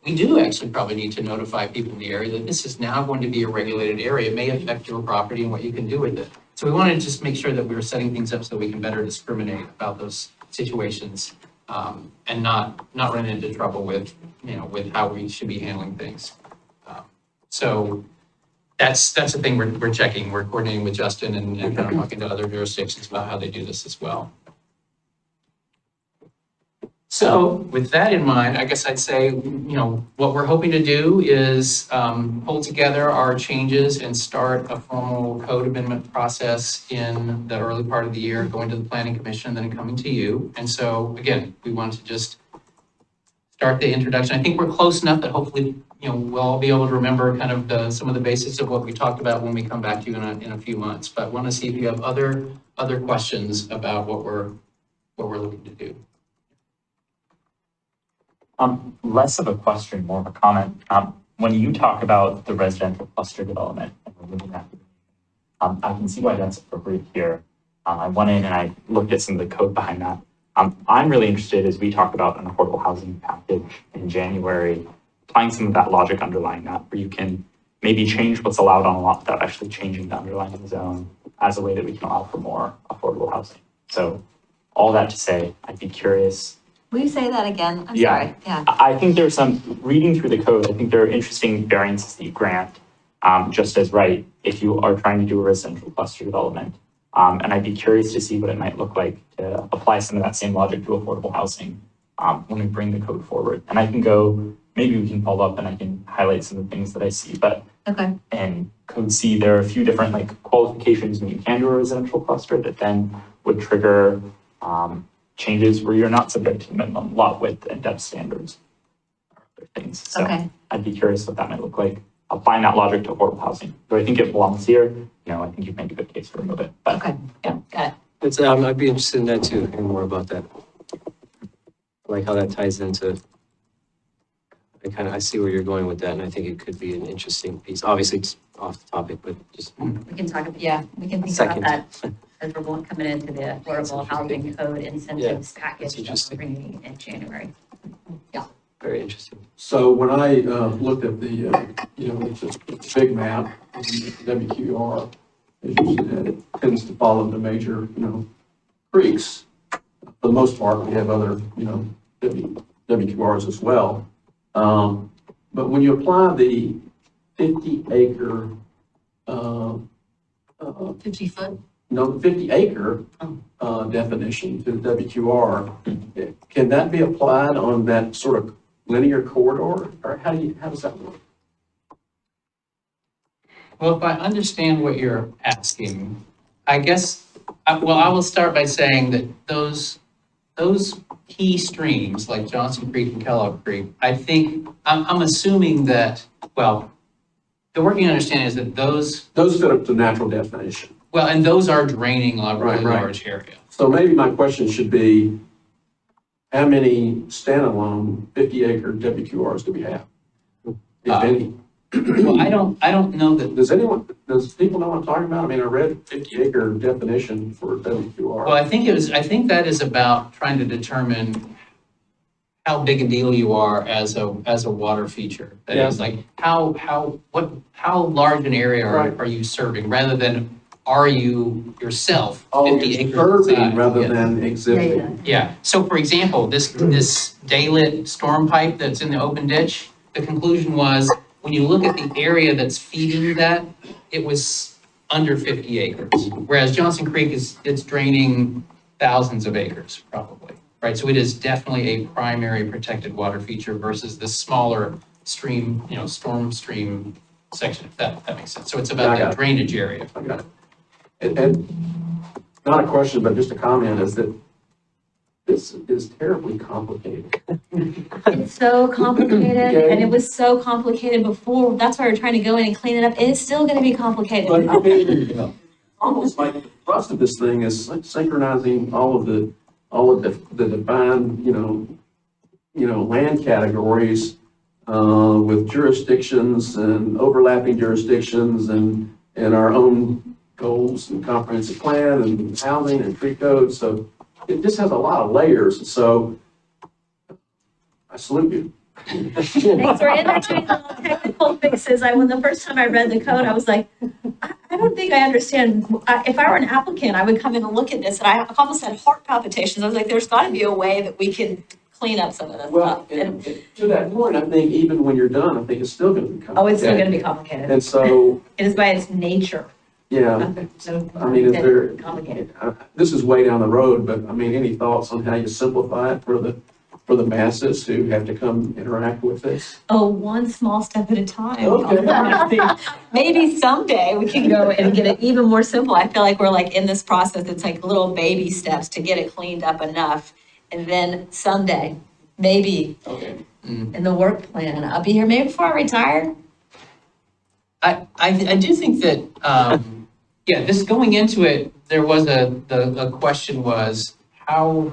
we do actually probably need to notify people in the area that this is now going to be a regulated area. It may affect your property and what you can do with it. So we wanted to just make sure that we were setting things up so we can better discriminate about those situations and not run into trouble with, with how we should be handling things. So that's the thing we're checking. We're coordinating with Justin and kind of talking to other jurisdictions about how they do this as well. So with that in mind, I guess I'd say, what we're hoping to do is pull together our changes and start a formal code amendment process in the early part of the year, going to the Planning Commission, and then coming to you. And so again, we want to just start the introduction. I think we're close enough that hopefully, we'll all be able to remember kind of some of the basics of what we talked about when we come back to you in a few months. But want to see if you have other questions about what we're looking to do. Less of a question, more of a comment. When you talk about the residential cluster development and removing that, I can see why that's appropriate here. I went in and I looked at some of the code behind that. I'm really interested as we talk about an affordable housing package in January, applying some of that logic underlying that, where you can maybe change what's allowed on a lot without actually changing the underlying zone as a way that we can allow for more affordable housing. So all that to say, I'd be curious. Will you say that again? I'm Yeah. sorry. Yeah. I think there's some, reading through the code, I think there are interesting variances that you grant, just as right, if you are trying to do a residential cluster development. And I'd be curious to see what it might look like to apply some of that same logic to affordable housing when we bring the code forward. And I can go, maybe we can follow up and I can highlight some of the things that I see. But Okay. in Code C, there are a few different qualifications when you can do a residential cluster that then would trigger changes where you're not subject to minimum lot width and depth standards. Or other things. So Okay. I'd be curious what that might look like. Applying that logic to affordable housing. Do I think it belongs here? I think you've made a good case to remove it, but Okay, yeah, got it. It's, I'd be interested in that too, hearing more about that. Like how that ties into, I see where you're going with that, and I think it could be an interesting piece. Obviously, it's off the topic, but just We can talk, yeah, we can think Second. about that as we're coming into the affordable housing code incentives package that's that we're interesting. bringing in January. very interesting. So when I looked at the, the big map, WQR, as you said, it tends to follow the major, creeks. For the most part, we have other, WQRs as well. But when you apply the 50-acre, 50 foot? no, the 50-acre definition to WQR, can that be applied on that sort of linear corridor? Or how does that work? Well, if I understand what you're asking, I guess, I will start by saying that those key streams like Johnson Creek and Kellogg Creek, I think, I'm assuming that, well, the working understanding is that those Those fit up to natural definition. Well, and those are draining a really Right. large area. So maybe my question should be, how many standalone 50-acre WQRs do we have? If any? Well, I don't know that, Does people know what I'm talking about? I mean, I read 50-acre definition for WQR. well, I think that is about trying to determine how big a deal you are as a water feature. That is like, how large an area Right. are you serving, rather than are you yourself Oh, 50 it's acres curbing inside? rather Yeah. than exhibiting. Yeah, so for example, this daylit storm pipe that's in the open ditch, the conclusion was, when you look at the area that's feeding that, it was under 50 acres. Whereas Johnson Creek it's draining thousands of acres probably, right? So it is definitely a primary protected water feature versus the smaller stream, storm stream section, if that makes sense. So it's I about got the it. drainage area. I got it. And not a question, but just a comment is that this is terribly complicated. It's so complicated, Okay. and it was so complicated before, that's why we're trying to go in and clean it up, and it's still gonna be complicated. But I mean, almost like the thrust of this thing is synchronizing all of the defined, land categories with jurisdictions and overlapping jurisdictions and our own goals and comprehensive plan and housing and tree code. So it just has a lot of layers. So I salute you. Thanks, we're in there doing the little technical fixes. When the first time I read the code, I was like, I don't think I understand. If I were an applicant, I would come in and look at this, and I almost had heart palpitations. I was like, there's gotta be a way that we can clean up some of this Well, stuff. and to that point, I think even when you're done, I think it's still going to be complicated. Oh, it's still gonna be complicated. And so, It is by its nature. yeah, So I mean, is there, complicated. this is way down the road, but I mean, any thoughts on how you simplify it for the masses who have to come interact with this? Oh, one small step at a time. Okay. Maybe someday we can go and get it even more simple. I feel like we're like in this process, it's like little baby steps to get it cleaned up enough. And then someday, maybe Okay. in the work plan, I'll be here maybe before I retire. I do think that, this going into it, there was the question was, how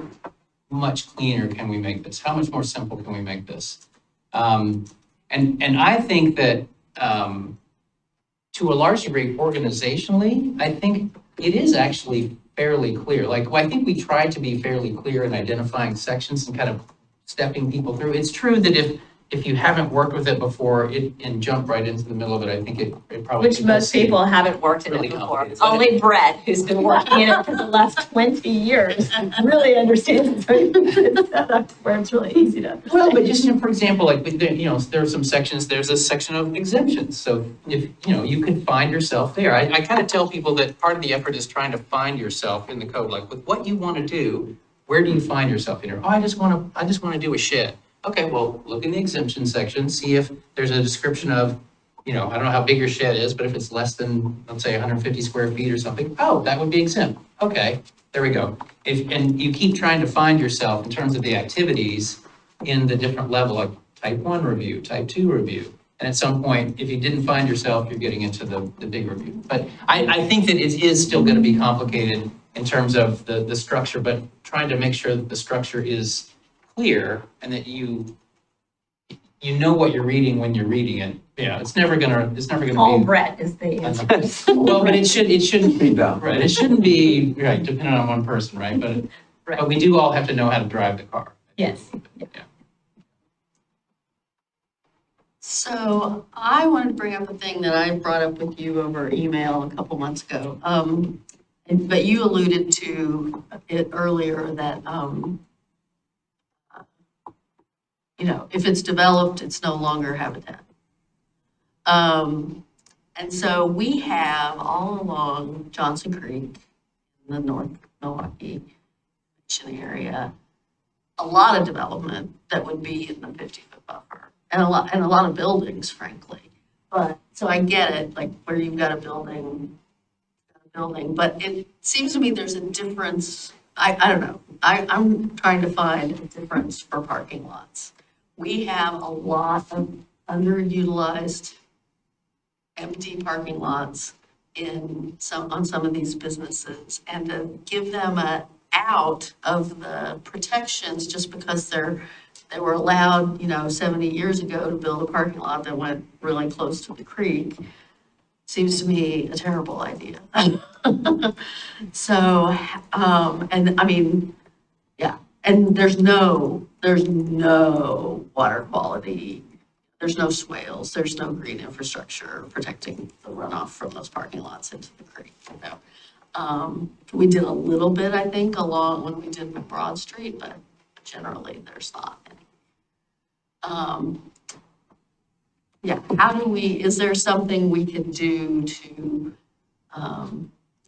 much cleaner can we make this? How much more simple can we make this? And I think that, to a large degree, organizationally, I think it is actually fairly clear. Like, I think we tried to be fairly clear in identifying sections and kind of stepping people through. It's true that if you haven't worked with it before and jump right into the middle of it, I think it probably. Which most people haven't worked in it really before. complicated, but Only Brett, who's been working in it for the last 20 years, really understands it's set up to where it's really easy to. Well, but just, for example, like, there are some sections, there's a section of exemptions. So if, you could find yourself there. I kind of tell people that part of the effort is trying to find yourself in the code, like with what you want to do, where do you find yourself in here? Oh, I just want to do a shed. Okay, well, look in the exemption section, see if there's a description of I don't know how big your shed is, but if it's less than, let's say, 150 square feet or something, oh, that would be exempt. Okay, there we go. And you keep trying to find yourself in terms of the activities in the different level, like type 1 review, type 2 review. And at some point, if you didn't find yourself, you're getting into the big review. But I think that it is still going to be complicated in terms of the structure, but trying to make sure that the structure is clear and that you know what you're reading when you're reading it. Yeah, it's never gonna All be. Brett is the answer. Well, but it shouldn't Be done. right. It shouldn't be right, depending on one person, right? But Right. we do all have to know how to drive the car. Yes. Yeah. So I wanted to bring up a thing that I brought up with you over email a couple months ago. But you alluded to it earlier that, if it's developed, it's no longer habitat. And so we have all along Johnson Creek in the North Milwaukie area, a lot of development that would be in the 50-foot buffer. And a lot of buildings, frankly. But, so I get it, like where you've got a building, but it seems to me there's a difference. I don't know. I'm trying to find a difference for parking lots. We have a lot of underutilized empty parking lots on some of these businesses, and to give them a out of the protections just because they were allowed, 70 years ago to build a parking lot that went really close to the creek, seems to me a terrible idea. So, and I mean, yeah, and there's no water quality, there's no swales, there's no green infrastructure protecting the runoff from those parking lots into the creek, We did a little bit, I think, along when we did Broad Street, but generally there's not any. Is there something we can do to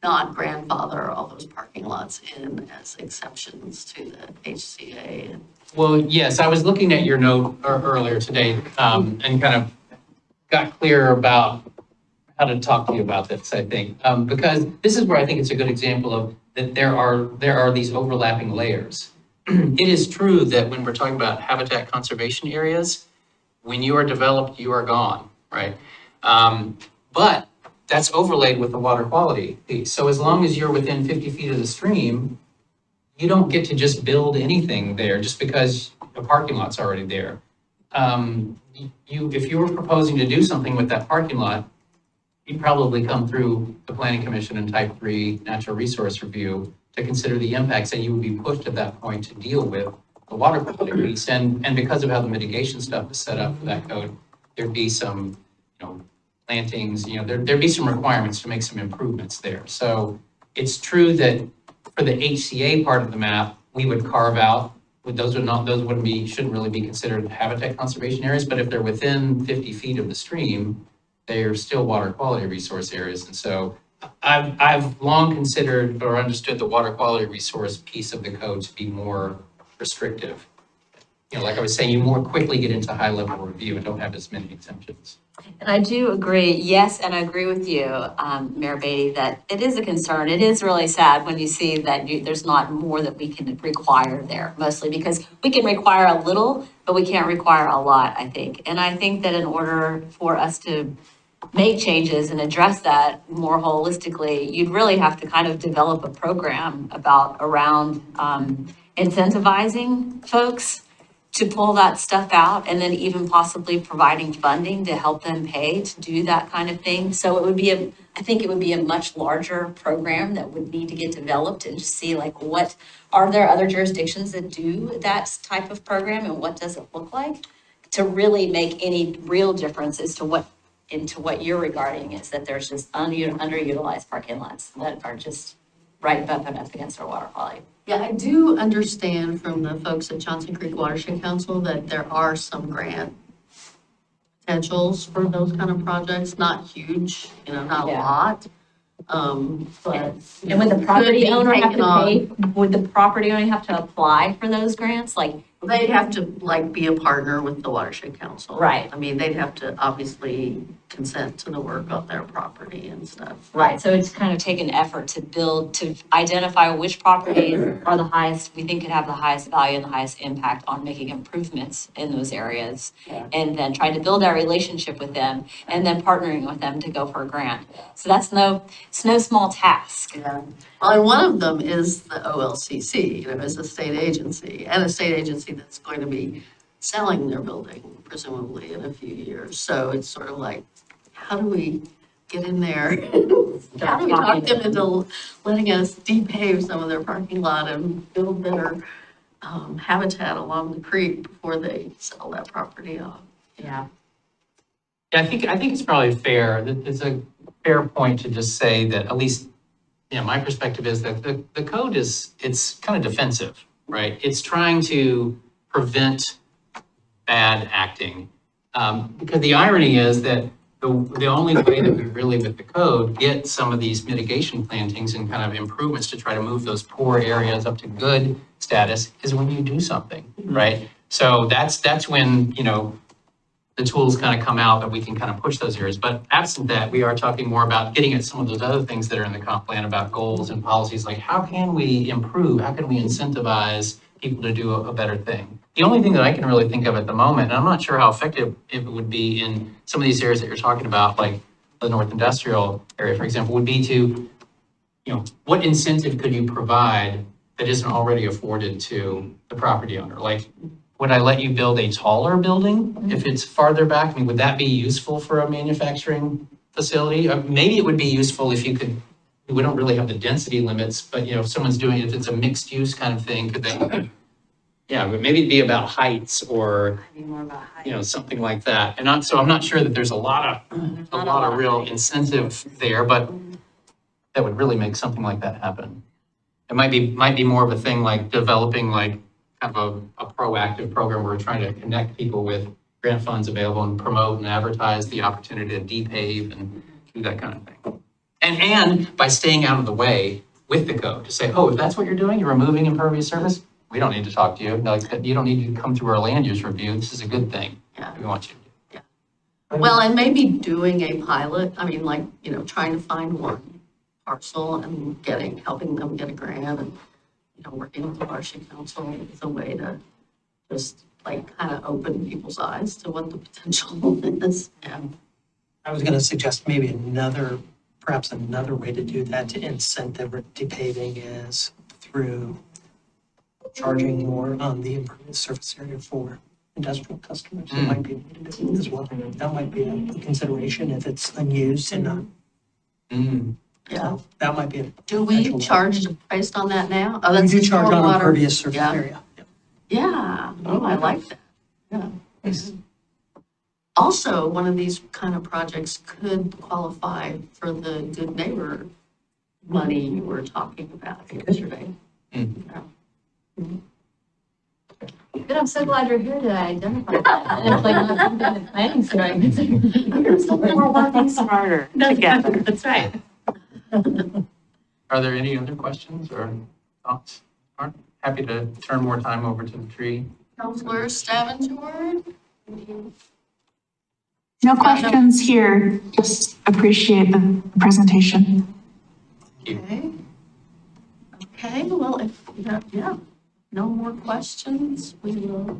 not grandfather all those parking lots in as exceptions to the HCA? Well, yes, I was looking at your note earlier today, and kind of got clear about how to talk to you about this, I think, because this is where I think it's a good example of that there are these overlapping layers. It is true that when we're talking about habitat conservation areas, when you are developed, you are gone, right? But that's overlaid with the water quality piece. So as long as you're within 50 feet of the stream, you don't get to just build anything there just because the parking lot's already there. If you were proposing to do something with that parking lot, you'd probably come through the Planning Commission and Type 3 Natural Resource Review to consider the impacts, and you would be pushed at that point to deal with the water quality piece. And because of how the mitigation stuff is set up for that code, there'd be some, plantings, there'd be some requirements to make some improvements there. So it's true that for the HCA part of the map, we would carve out, shouldn't really be considered habitat conservation areas, but if they're within 50 feet of the stream, they are still water quality resource areas. And so I've long considered or understood the water quality resource piece of the code to be more restrictive. Like I was saying, you more quickly get into high level review and don't have as many exemptions. And I do agree, yes, and I agree with you, Mayor Beatty, that it is a concern. It is really sad when you see that there's not more that we can require there, mostly because we can require a little, but we can't require a lot, I think. And I think that in order for us to make changes and address that more holistically, you'd really have to kind of develop a program around incentivizing folks to pull that stuff out, and then even possibly providing funding to help them pay to do that kind of thing. So it would be I think it would be a much larger program that would need to get developed, and just see like are there other jurisdictions that do that type of program, and what does it look like to really make any real difference as to what you're regarding is that there's just underutilized parking lots that are just right bumping up against our water quality. Yeah, I do understand from the folks at Johnson Creek Watershed Council that there are some grant potentials for those kind of projects, not huge, not a Yeah. lot. But. And would the property owner have to pay, would the property owner have to apply for those grants? Like, They'd have to be a partner with the Watershed Council. Right. I mean, they'd have to obviously consent to the work on their property and stuff. Right, so it's kind of taken effort to build, to identify which properties are the highest, we think could have the highest value and the highest impact on making improvements in those areas. Yeah. And then trying to build that relationship with them and then partnering with them to go for a grant. So it's no small task. Yeah. Well, and one of them is the OLCC, as a state agency, and a state agency that's going to be selling their building presumably in a few years. So it's sort of like, how do we get in there? How do we talk them into letting us depave some of their parking lot and build better habitat along the creek before they sell that property off? Yeah. Yeah, I think it's probably fair. It's a fair point to just say that at least, my perspective is that the code it's kind of defensive, right? It's trying to prevent bad acting. Because the irony is that the only way that we really, with the code, get some of these mitigation plantings and kind of improvements to try to move those poor areas up to good status is when you do something, right? So that's when, the tools kind of come out that we can kind of push those areas. But absent that, we are talking more about getting at some of those other things that are in the comp plan about goals and policies, like how can we improve? How can we incentivize people to do a better thing? The only thing that I can really think of at the moment, and I'm not sure how effective it would be in some of these areas that you're talking about, like the North Industrial area, for example, would be to, what incentive could you provide that isn't already afforded to the property owner? Like, would I let you build a taller building if it's farther back? I mean, would that be useful for a manufacturing facility? Maybe it would be useful if you could, we don't really have the density limits, but if someone's doing it, if it's a mixed use kind of thing, could they, but maybe it'd be about heights or, Maybe more about height. something like that. And I'm not sure that there's a lot of real incentive there, but that would really make something like that happen. It might be more of a thing like developing like kind of a proactive program where we're trying to connect people with grant funds available and promote and advertise the opportunity to depave and do that kind of thing. And by staying out of the way with the code to say, oh, if that's what you're doing, you're removing impervious surface, we don't need to talk to you. Like, you don't need to come through our land use review. This is a good thing. Yeah. We want you to do. Well, and maybe doing a pilot, trying to find one parcel and helping them get a grant and, working with the Watershed Council is a way to just kind of open people's eyes to what the potential is. Yeah. I was going to suggest maybe perhaps another way to do that to incentive depaving is through charging more on the impervious surface area for industrial customers. It might be a way to do it as well. That might be a consideration if it's unused and not. Yeah. So that might be a. Do we potential charge based on that now? Oh, We that's do charge on stormwater. impervious surface Yeah. area. Yeah, I like that. Yeah. Also, one of these kind of projects could qualify for the good neighbor money you were talking about yesterday. Yeah. Good, I'm so glad you're here to identify that. It's like not something the planning strike. We're working smarter together. That's right. Are there any other questions or thoughts? Aren't happy to turn more time over to the tree. Counselor Stavengard? No questions here, just appreciate the presentation. Okay. Okay, well, if, no more questions, we will.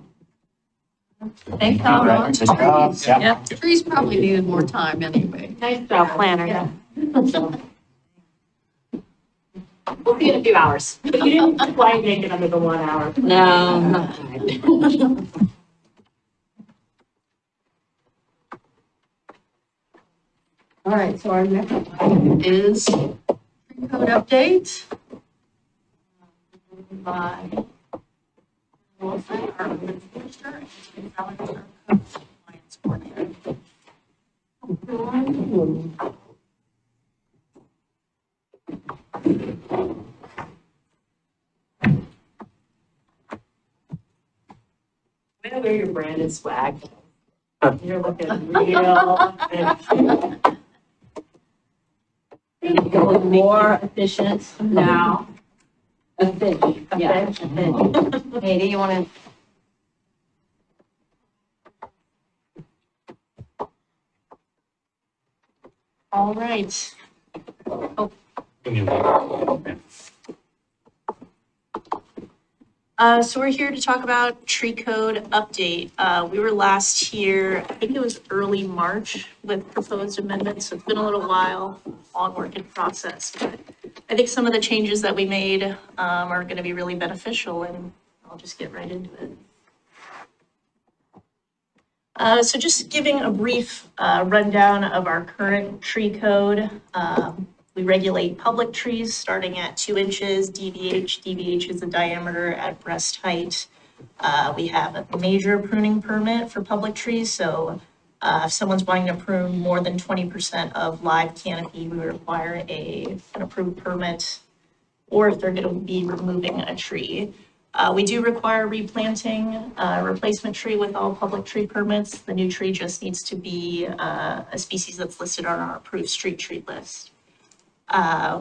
Thanks, All all. right, good job. Yeah. Trees probably needed more time anyway. Nice job, planner. Yeah. We'll see you in a few hours. But you didn't quite make it under the 1 hour. No, not quite. All right, so our next item is tree code update. By Wilson, our administrator, and Alex, our compliance coordinator. Way to wear your branded swag. You're looking real. More efficient now. Efficient. Yeah. Katie, you want to? All right. So we're here to talk about tree code update. We were last here, I think it was early March with proposed amendments. So it's been a little while, long work in process. But I think some of the changes that we made are going to be really beneficial, and I'll just get right into it. So just giving a brief rundown of our current tree code. We regulate public trees starting at 2 inches DBH. DBH is the diameter at breast height. We have a major pruning permit for public trees. So if someone's wanting to prune more than 20% of live canopy, we require an approved permit, or if they're going to be removing a tree. We do require replanting, replacement tree with all public tree permits. The new tree just needs to be a species that's listed on our approved street tree list.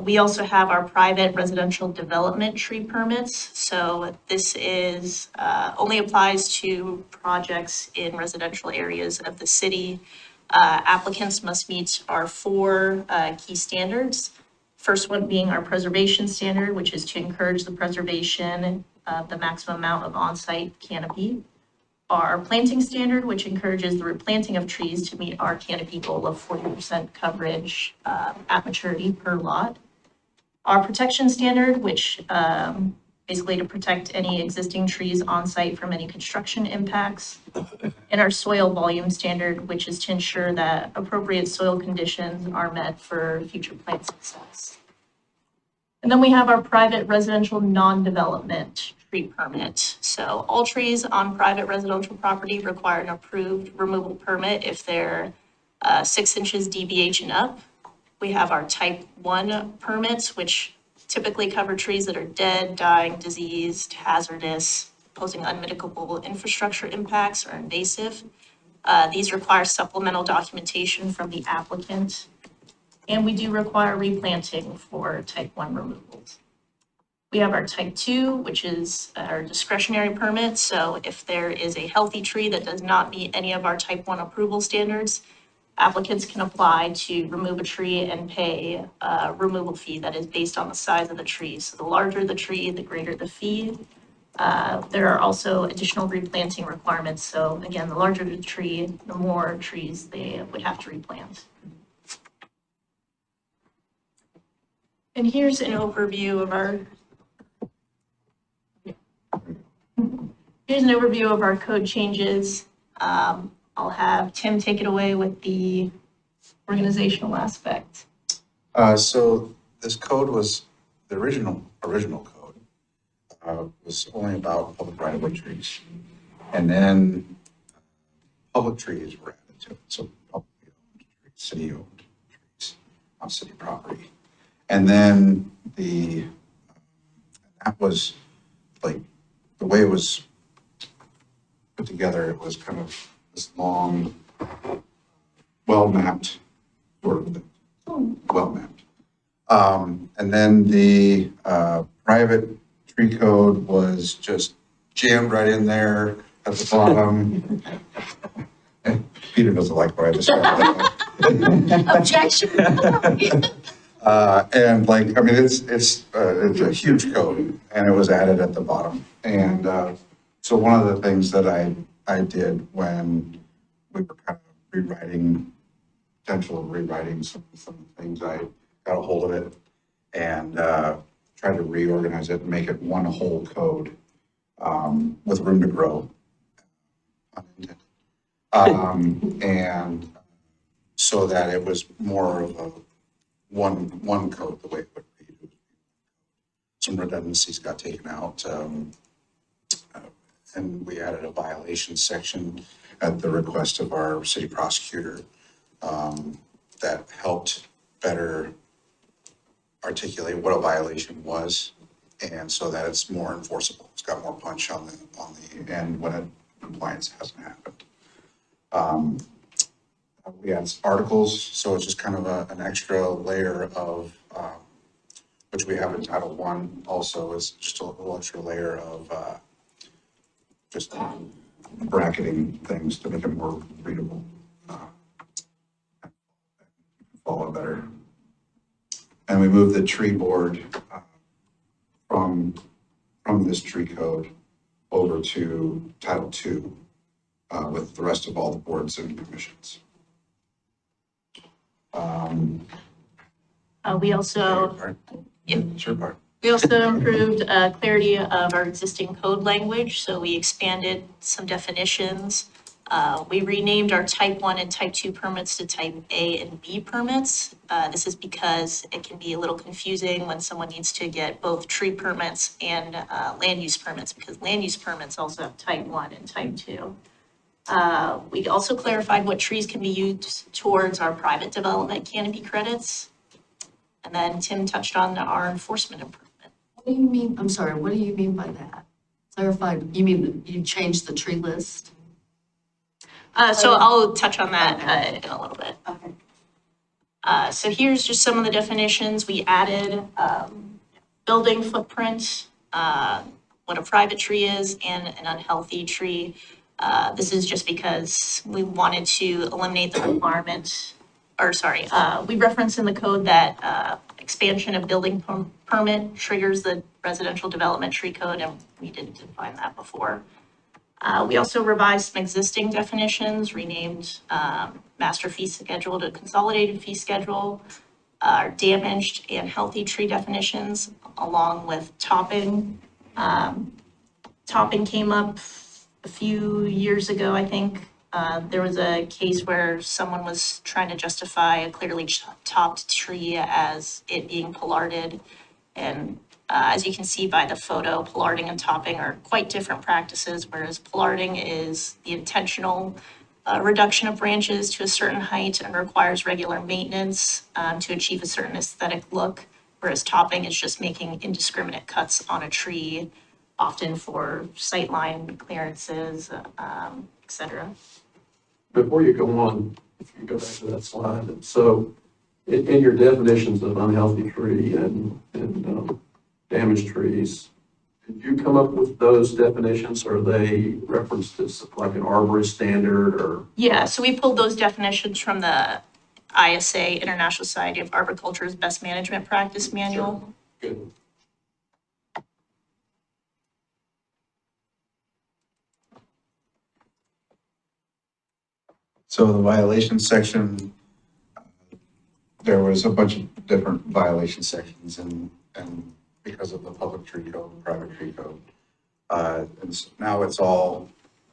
We also have our private residential development tree permits. So this is only applies to projects in residential areas of the city. Applicants must meet our 4 key standards. First one being our preservation standard, which is to encourage the preservation of the maximum amount of on-site canopy. Our planting standard, which encourages the replanting of trees to meet our canopy goal of 40% coverage at maturity per lot. Our protection standard, which basically to protect any existing trees on site from any construction impacts. And our soil volume standard, which is to ensure that appropriate soil conditions are met for future plant success. And then we have our private residential non-development tree permit. So all trees on private residential property require an approved removal permit if they're 6 inches DBH and up. We have our type 1 permits, which typically cover trees that are dead, dying, diseased, hazardous, posing unmitigable infrastructure impacts, or invasive. These require supplemental documentation from the applicant. And we do require replanting for type 1 removals. We have our type 2, which is our discretionary permit. So if there is a healthy tree that does not meet any of our type 1 approval standards, applicants can apply to remove a tree and pay a removal fee that is based on the size of the tree. So the larger the tree, the greater the fee. There are also additional replanting requirements. So again, the larger the tree, the more trees they would have to replant. And here's an overview of our code changes. I'll have Tim take it away with the organizational aspect. So this code was, the original code was only about public right-of-way trees. And then public trees were added to it. So publicly owned trees, city-owned trees on city property. And then that was like, the way it was put together, it was kind of this long, well-mapped sort of thing. Well-mapped. And then the private tree code was just jammed right in there at the bottom. Peter doesn't like what I described. Objection. And like, I mean, it's a huge code, and it was added at the bottom. And so one of the things that I did when we were kind of potential rewriting some things, I got a hold of it and tried to reorganize it and make it one whole code with room to grow. And so that it was more of a one code the way it would be. Some redundancies got taken out, and we added a violation section at the request of our city prosecutor that helped better articulate what a violation was, and so that it's more enforceable. It's got more punch on the end when compliance hasn't happened. We had articles, so it's just kind of an extra layer of, which we have in Title I also, is just a little extra layer of just bracketing things to make it more readable. Follow better. moved the tree board from this tree code over to Title II with the rest of all the boards and commissions. We also, Sure part. we also improved clarity of our existing code language, so we expanded some definitions. We renamed our Type 1 and Type 2 permits to Type A and B permits. This is because it can be a little confusing when someone needs to get both tree permits and land use permits, because land use permits also have Type 1 and Type 2. We also clarified what trees can be used towards our private development canopy credits. And then Tim touched on our enforcement improvement. What do you mean, I'm sorry, what do you mean by that? Clarified, you mean you changed the tree list? So I'll touch on that in a little bit. Okay. So here's just some of the definitions. We added building footprint, what a private tree is, and an unhealthy tree. This is just because we wanted to eliminate the requirement, we reference in the code that expansion of building permit triggers the residential development tree code, and we didn't define that before. We also revised some existing definitions, renamed master fee schedule to consolidated fee schedule, damaged and healthy tree definitions, along with topping. Topping came up a few years ago, I think. There was a case where someone was trying to justify a clearly topped tree as it being pollarded. And as you can see by the photo, pollarding and topping are quite different practices, whereas pollarding is the intentional reduction of branches to a certain height and requires regular maintenance to achieve a certain aesthetic look, whereas topping is just making indiscriminate cuts on a tree, often for sightline clearances, et cetera. Before you go on, if you go back to that slide, so in your definitions of unhealthy tree and damaged trees, did you come up with those definitions, or are they referenced as like an arborist standard, or? Yeah, so we pulled those definitions from the ISA, International Society of Arboriculture's Best Management Practice Manual. Good. So the violation section, there was a bunch of different violation sections and because of the public tree code, private tree code. Now it's all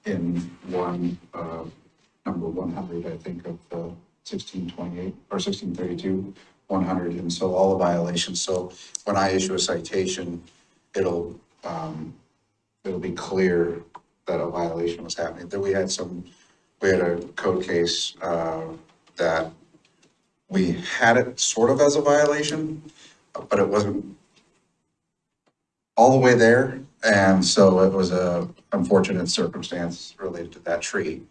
in one, number 100, I think, of the 1628 or 1632, 100. And so all the violations. So when I issue a citation, it'll be clear that a violation was happening. Then we had a code case that we had it sort of as a violation, but it wasn't all the way there. And so it was a unfortunate circumstance related to that tree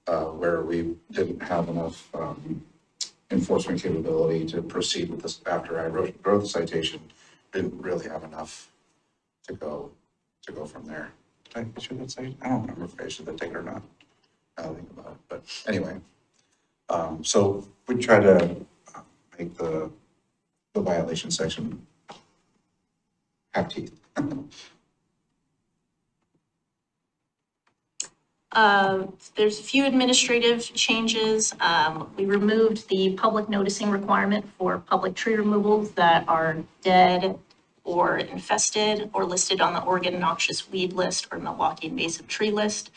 where we didn't have enough enforcement capability to proceed with this. After I wrote the citation, didn't really have enough to go from there. Did I issue that citation? I don't remember if I issued that ticket or not. I don't think about it, but anyway. So we try to make the violation section have teeth. There's a few administrative changes. We removed the public noticing requirement for public tree removals that are dead or infested or listed on the Oregon noxious weed list or Milwaukie invasive tree list.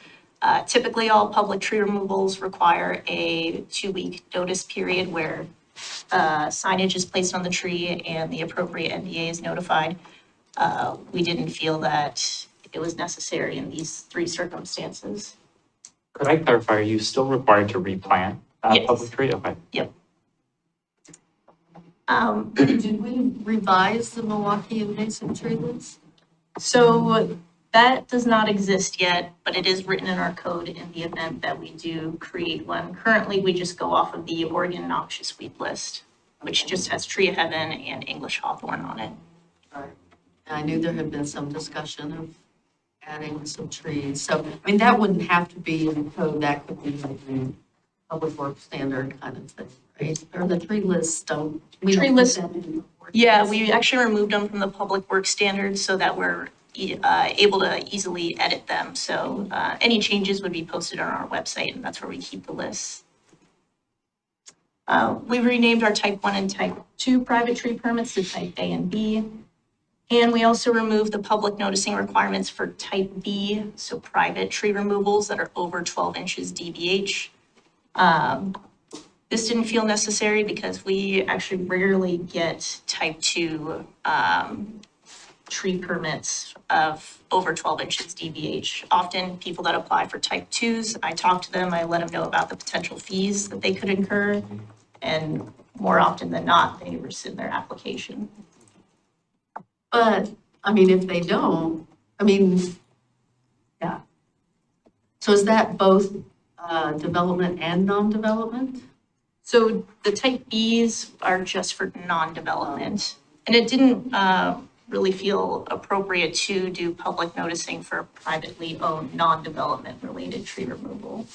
Typically, all public tree removals require a 2-week notice period where signage is placed on the tree and the appropriate NDA is notified. We didn't feel that it was necessary in these 3 circumstances. Could I clarify, are you still required to replant Yes. public tree? Okay. Did we revise the Milwaukie invasive tree list? So that does not exist yet, but it is written in our code in the event that we do create one. Currently, we just go off of the Oregon noxious weed list, which just has tree of heaven and English hawthorn on it. Right. I knew there had been some discussion of adding some trees. So, I mean, that wouldn't have to be in the code. That could be like a public works standard kind of thing, right? Or the tree lists don't. We Tree don't put list- that in the Yeah, we actually removed them from the public works standards so that we're able to easily edit them. So any changes would be posted on our website, and that's where we keep the lists. We renamed our type 1 and type 2 private tree permits to type A and B. And we also removed the public noticing requirements for type B, so private tree removals that are over 12 inches DBH. This didn't feel necessary because we actually rarely get type 2 tree permits of over 12 inches DBH. Often people that apply for type 2s, I talk to them, I let them know about the potential fees that they could incur. And more often than not, they rescind their application. But, I mean, if they don't, I mean, yeah. So is that both development and non-development? So the type Bs are just for non-development. And it didn't really feel appropriate to do public noticing for privately owned, non-development related tree removal.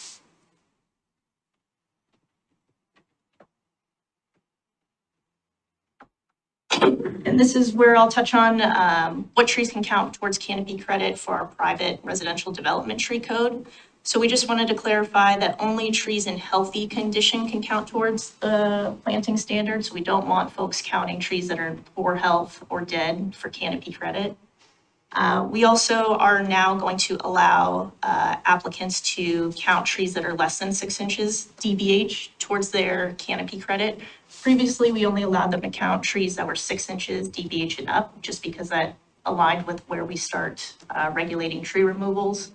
And this is where I'll touch on what trees can count towards canopy credit for our private residential development tree code. So we just wanted to clarify that only trees in healthy condition can count towards the planting standards. We don't want folks counting trees that are in poor health or dead for canopy credit. We also are now going to allow applicants to count trees that are less than 6 inches DBH towards their canopy credit. Previously, we only allowed them to count trees that were 6 inches DBH and up, just because that aligned with where we start regulating tree removals.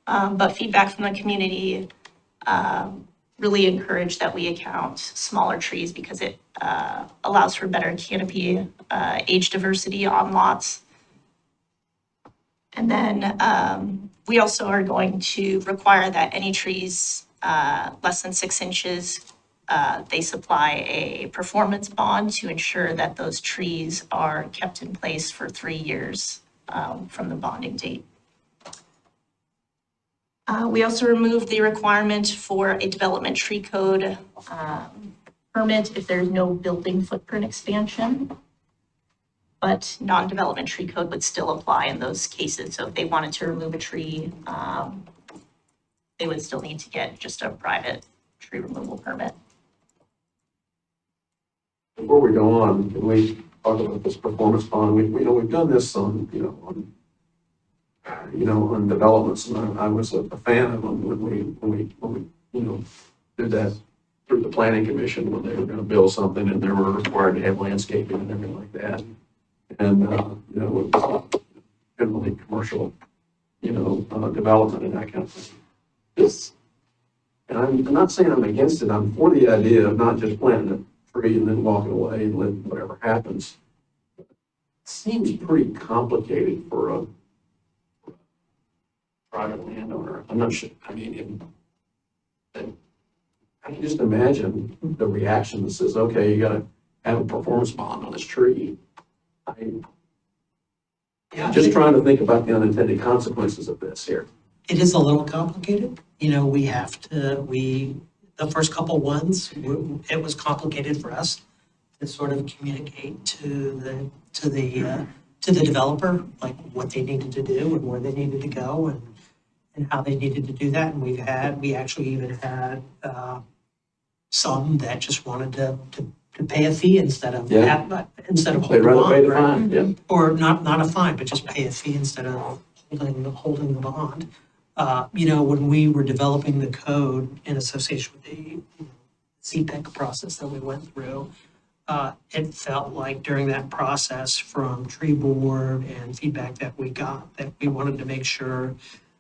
But feedback from the community really encouraged that we account smaller trees because it allows for better canopy age diversity on lots. And then we also are going to require that any trees less than 6 inches, they supply a performance bond to ensure that those trees are kept in place for 3 years from the bonding date. We also removed the requirement for a development tree code permit if there's no building footprint expansion. But non-development tree code would still apply in those cases. So if they wanted to remove a tree, they would still need to get just a private tree removal permit. Before we go on, can we talk about this performance bond? We've done this on developments, and I was a fan of them when we did that through the planning commission when they were going to build something and they were required to have landscaping and everything like that. And, it was generally commercial, development and that kind of thing. And I'm not saying I'm against it. I'm for the idea of not just planting a tree and then walking away and letting whatever happens. It seems pretty complicated for a private landowner. I'm not sure. I mean, I can just imagine the reaction that says, okay, you got to have a performance bond on this tree. Just trying to think about the unintended consequences of this here. It is a little complicated. The first couple ones, it was complicated for us to sort of communicate to the developer, like what they needed to do and where they needed to go and how they needed to do that. And we actually even had some that just wanted to pay a fee instead of They'd holding rather pay on, the right? fine, yeah. Or not a fine, but just pay a fee instead of holding the bond. When we were developing the code in association with the CPEC process that we went through, it felt like during that process from tree board and feedback that we got, that we wanted to make sure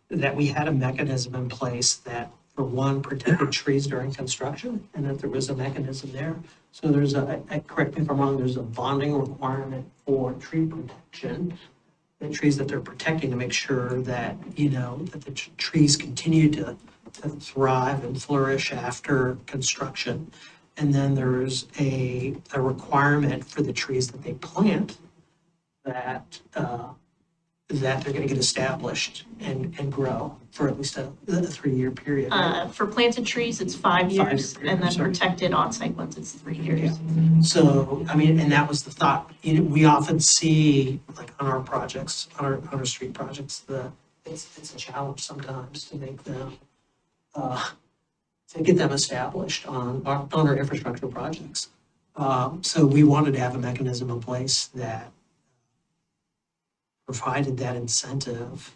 that we had a mechanism in place that, for one, protected trees during construction, and that there was a mechanism there. So there's correct me if I'm wrong, there's a bonding requirement for tree protection, the trees that they're protecting, to make sure that, that the trees continue to thrive and flourish after construction. And then there's a requirement for the trees that they plant that that they're gonna get established and grow for at least a 3-year period, right? For planted trees, it's 5 years, 5 years, and then sorry. protected on-site ones, it's 3 years. So, I mean, and that was the thought, we often see, like, on our projects, on our street projects, it's a challenge sometimes to make them, to get them established on our infrastructure projects. So we wanted to have a mechanism in place that provided that incentive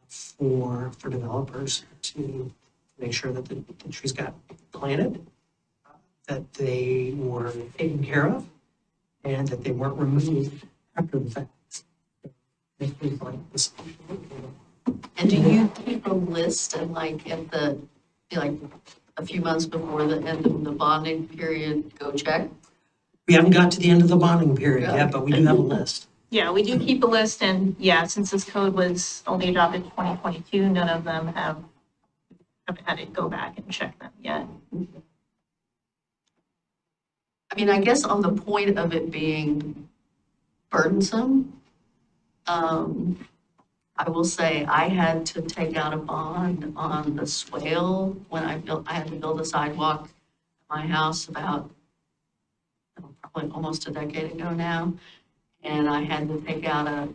for developers to make sure that the trees got planted, that they were taken care of, and that they weren't removed after the fact. Make me like this. And do you keep a list and like like a few months before the end of the bonding period, go check? We haven't got to the end of the bonding period yet, but we do have a list. Yeah, we do keep a list, and yeah, since this code was only adopted in 2022, none of them haven't had to go back and check them yet. I mean, I guess on the point of it being burdensome, I will say I had to take out a bond on the swale when I had to build a sidewalk at my house about, probably almost a decade ago now. And I had to take out a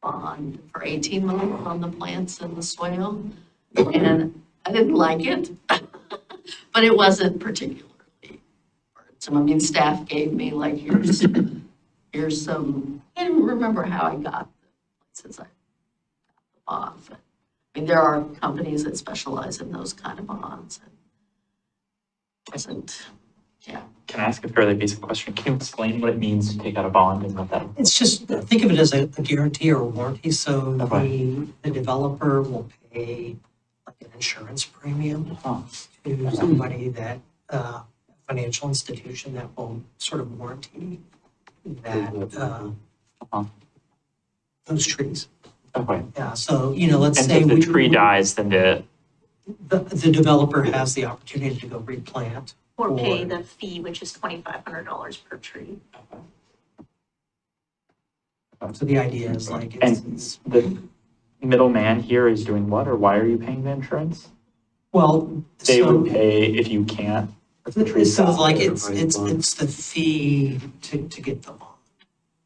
bond for 18 months on the plants in the swale. And I didn't like it, but it wasn't particularly burdensome. I mean, staff gave me like, here's some, I don't remember how I got the places I got the bond. But, I mean, there are companies that specialize in those kind of bonds. It wasn't, yeah. Can I ask a fairly basic question? Can you explain what it means to take out a bond and what that? It's just, think of it as a guarantee or a warranty, so Okay. the developer will pay like an insurance premium Oh. to somebody that, financial institution that will sort of warranty that, those trees. Okay. Yeah, so, let's And say. if the we- tree dies, then The developer has the opportunity to go replant. Or pay Or- the fee, which is $2,500 per tree. So the idea is like, And it's, the middleman here is doing what, or why are you paying the insurance? well, They so. would pay if you can't. It's sort of like, it's Bond. the fee to get the bond.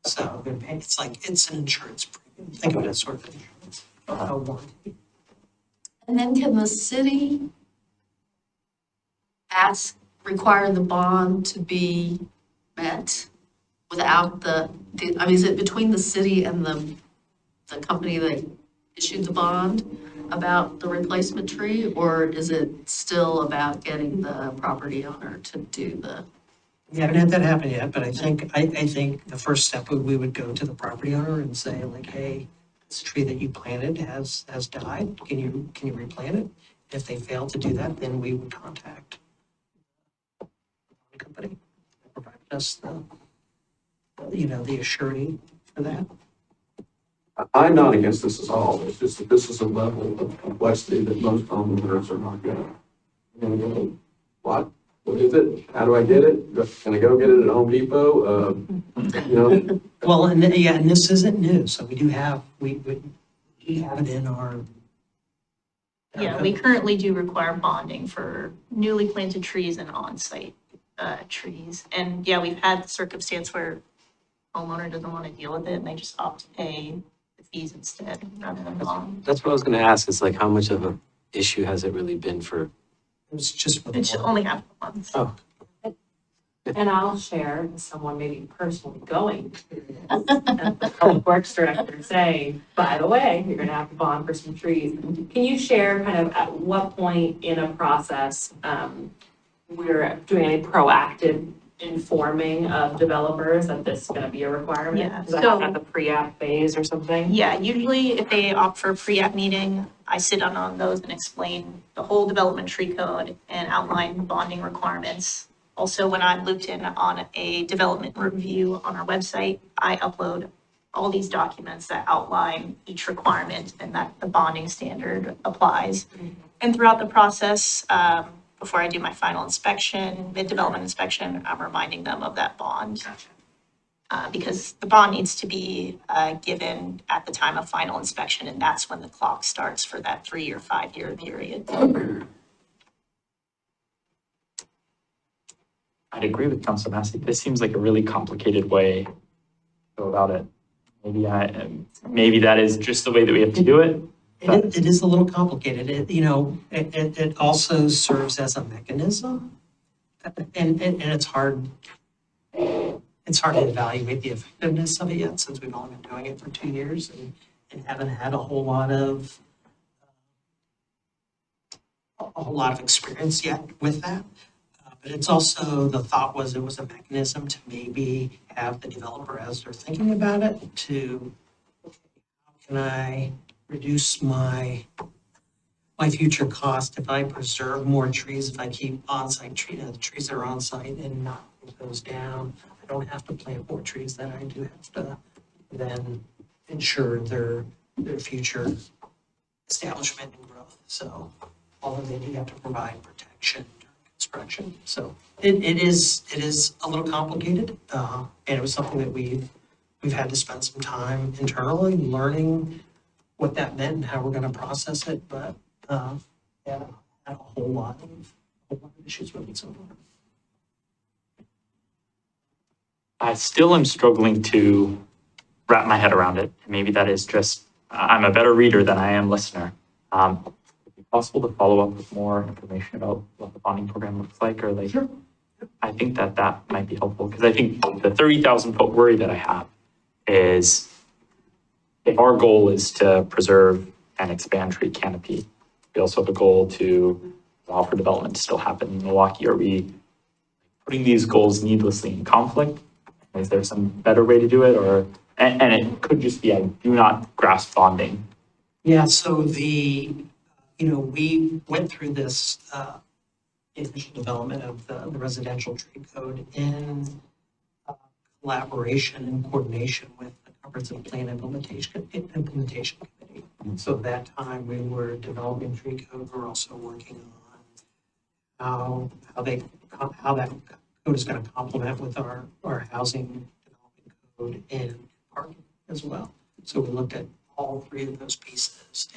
So they're paying, it's like, it's an insurance premium. Think of it as sort of insurance, a warranty. And then can the city require the bond to be met without I mean, is it between the city and the company that issued the bond about the replacement tree? Or is it still about getting the property owner to do the? We haven't had that happen yet, but I think the first step we would go to the property owner and say like, hey, this tree that you planted has died. Can you replant it? If they fail to do that, then we would contact the company that provided us the surety for that. I'm not against this at all. It's just that this is a level of complexity that most homeowners are not gonna go, what? What is it? How do I get it? Can I go get it at Home Depot? Well, and this isn't new, so we do have, we have it in our. Yeah, we currently do require bonding for newly planted trees and on-site trees. And yeah, we've had the circumstance where homeowner doesn't want to deal with it and they just opt to pay the fees instead rather than bond. That's what I was gonna ask, is like, how much of an issue has it really been for? It was just with It's one. only half the months. Oh. And I'll share with someone maybe personally going through this, and the public works director saying, by the way, you're gonna have to bond for some trees. Can you share kind of at what point in a process, we're doing any proactive informing of developers that this is gonna be a requirement? Yeah, Is that so- at the pre-app phase or something? Yeah, usually if they opt for a pre-app meeting, I sit down on those and explain the whole development tree code and outline bonding requirements. Also, when I'm looped in on a development review on our website, I upload all these documents that outline each requirement and that the bonding standard applies. And throughout the process, before I do my final inspection, mid-development inspection, I'm reminding them of that bond. because the bond needs to be given at the time of final inspection, and that's when the clock starts for that 3 or 5 year period. I'd agree with Councilor Massey. This seems like a really complicated way to go about it. Maybe that is just the way that we have to do it. It is a little complicated. It also serves as a mechanism. And it's hard to evaluate the effectiveness of it yet, since we've only been doing it for 2 years and haven't had a whole lot of experience yet with that. But it's also, the thought was it was a mechanism to maybe have the developer, as they're thinking about it, to, how can I reduce my future cost if I preserve more trees, if I keep on-site the trees that are on-site and not take those down. I don't have to plant more trees than I do have to then ensure their future establishment and growth. So although they do have to provide protection during construction. So it is a little complicated, and it was something that we've had to spend some time internally learning what that meant and how we're going to process it. But had a whole lot of issues with it so far. I still am struggling to wrap my head around it. Maybe that is just, I'm a better reader than I am listener. Would it be possible to follow up with more information about what the bonding program looks like, or like? Sure. I think that might be helpful, because I think the 30,000 foot worry that I have is, if our goal is to preserve and expand tree canopy, we also have a goal to allow for development to still happen in Milwaukie. Are we putting these goals needlessly in conflict? Is there some better way to do it? Or, and it could just be, I do not grasp bonding. Yeah, so we went through this initial development of the residential tree code in collaboration and coordination with the Comprehensive Plan Implementation Committee. So at that time, we were developing tree code. We're also working on how that code is going to complement with our housing development code and parking as well. So we looked at all three of those pieces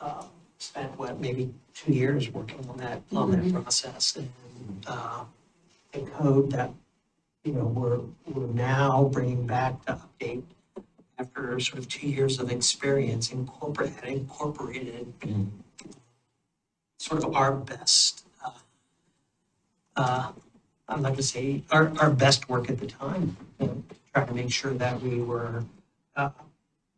and spent maybe 2 years working on that process, and a code that we're now bringing back to update after sort of 2 years of experience, incorporated sort of our best, I'd like to say our best work at the time, trying to make sure that we were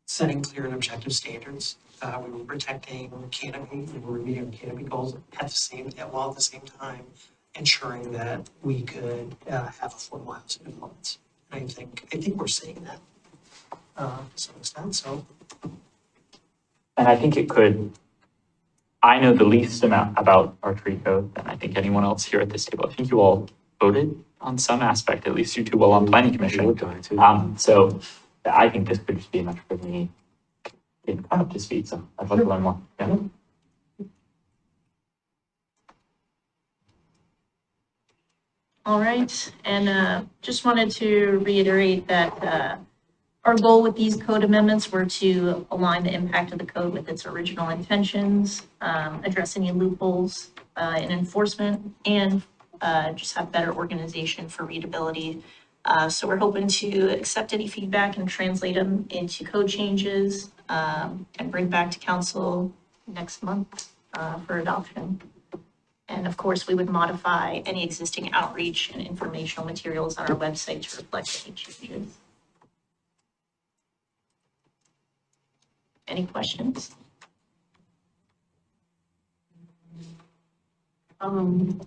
setting clear and objective standards. We were protecting canopy, we were meeting canopy goals while at the same time ensuring that we could have affordable housing developments. And I think we're seeing that to some extent. So, And I think it could, I know the least amount about our tree code than I think anyone else here at this table. I think you all voted on some aspect, at least you two, well, on planning commission. So I think this could just be enough for me getting caught up to speed. So I'd love to learn more. Yeah. All right, and just wanted to reiterate that our goal with these code amendments were to align the impact of the code with its original intentions, address any loopholes in enforcement, and just have better organization for readability. So we're hoping to accept any feedback and translate them into code changes and bring back to council next month for adoption. And of course, we would modify any existing outreach and informational materials on our website to reflect any changes. Any questions? It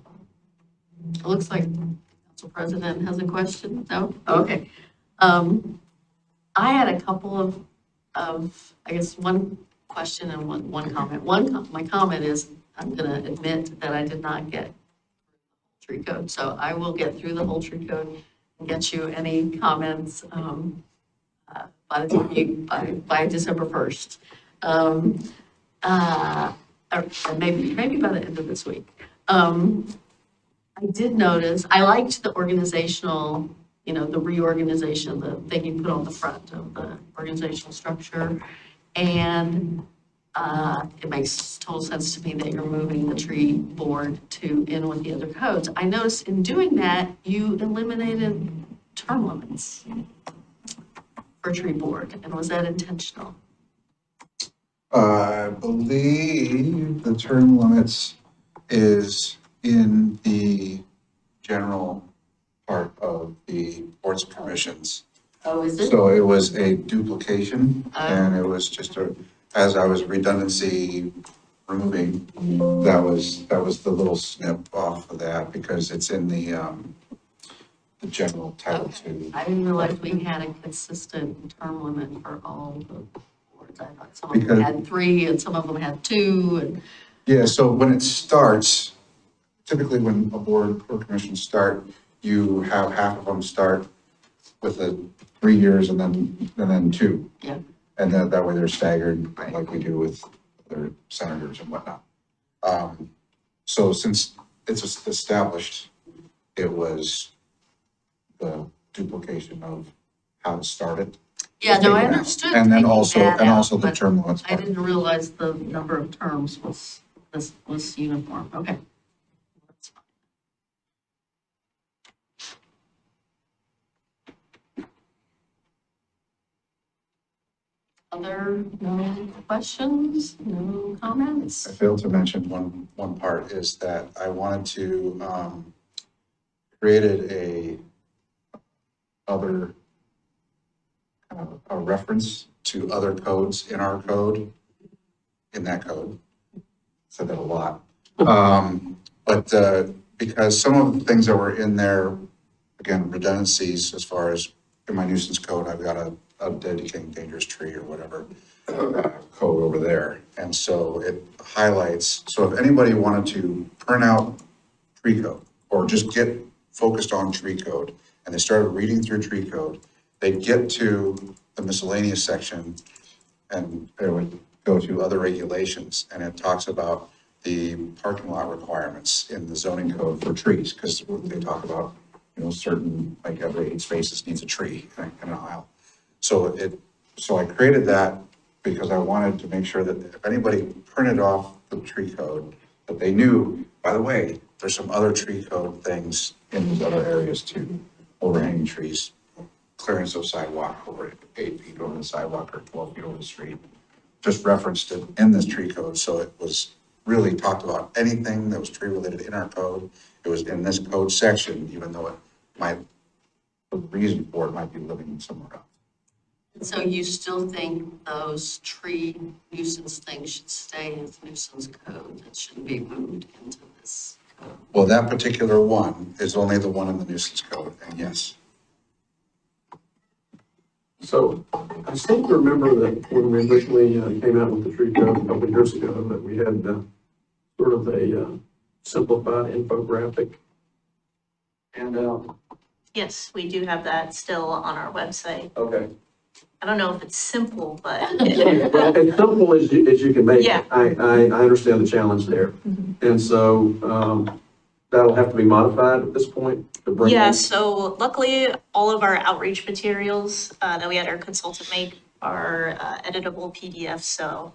looks like Council President has a question. No? Okay. I had a couple of I guess, one question and one comment. My comment is, I'm going to admit that I did not get tree code. So I will get through the whole tree code and get you any comments by the time by December 1st. Or maybe by the end of this week. I did notice, I liked the organizational you know, the reorganization, the thing you put on the front of the organizational structure. And it makes total sense to me that you're moving the tree board to in with the other codes. I noticed in doing that, you eliminated term limits for tree board, and was that intentional? I believe the term limits is in the general part of the boards and commissions. Oh, is it? So it was a duplication, and it was just as I was redundancy removing, that was the little snip off of that, because it's in the general title too. I didn't realize we had a consistent term limit for all the boards. I thought some of them Because- had 3 and some of them had 2 and. Yeah, so when it starts, typically when a board or commission start, you have half of them start with 3 years and then 2. Yeah. And then that way they're staggered, Right. like we do with other senators and whatnot. So since it's established, it was the duplication of how to start it. Yeah, no, I taken out. understood And then taking also, that and out, also the but term limits. I didn't realize the number of terms was uniform. Okay. That's fine. Other, no questions, no comments? I failed to mention one part is that I wanted to, created a other, a reference to other codes in our code, in that code. Said that a lot. But because some of the things that were in there, again, redundancies as far as in my nuisance code, I've got a dedicating dangerous tree or whatever code over there. And so it highlights, so if anybody wanted to print out tree code or just get focused on tree code and they started reading through tree code, they'd get to the miscellaneous section and it would go to other regulations, and it talks about the parking lot requirements in the zoning code for trees, because they talk about, you know, certain, like every 8 spaces needs a tree in an aisle. So I created that because I wanted to make sure that if anybody printed off the tree code, that they knew, by the way, there's some other tree code things in these other areas too. Overhanging trees, clearance of sidewalk over 8 feet over the sidewalk or 12 feet over the street. Just referenced it in this tree code, so it was really talked about anything that was tree related in our code. It was in this code section, even though it might, the reason for it might be living somewhere else. So you still think those tree nuisance things should stay as nuisance code? It shouldn't be moved into this code? Well, that particular one is only the one in the nuisance code, and yes. So I seem to remember that when we originally came out with the tree code a couple of years ago, that we had sort of a simplified infographic handout. Yes, we do have that still on our website. Okay. I don't know if it's simple, but Well, as simple as you can make it. Yeah. I understand the challenge there. And so that'll have to be modified at this point to bring. yeah, in- so luckily, all of our outreach materials that we had our consultant make are editable PDFs, so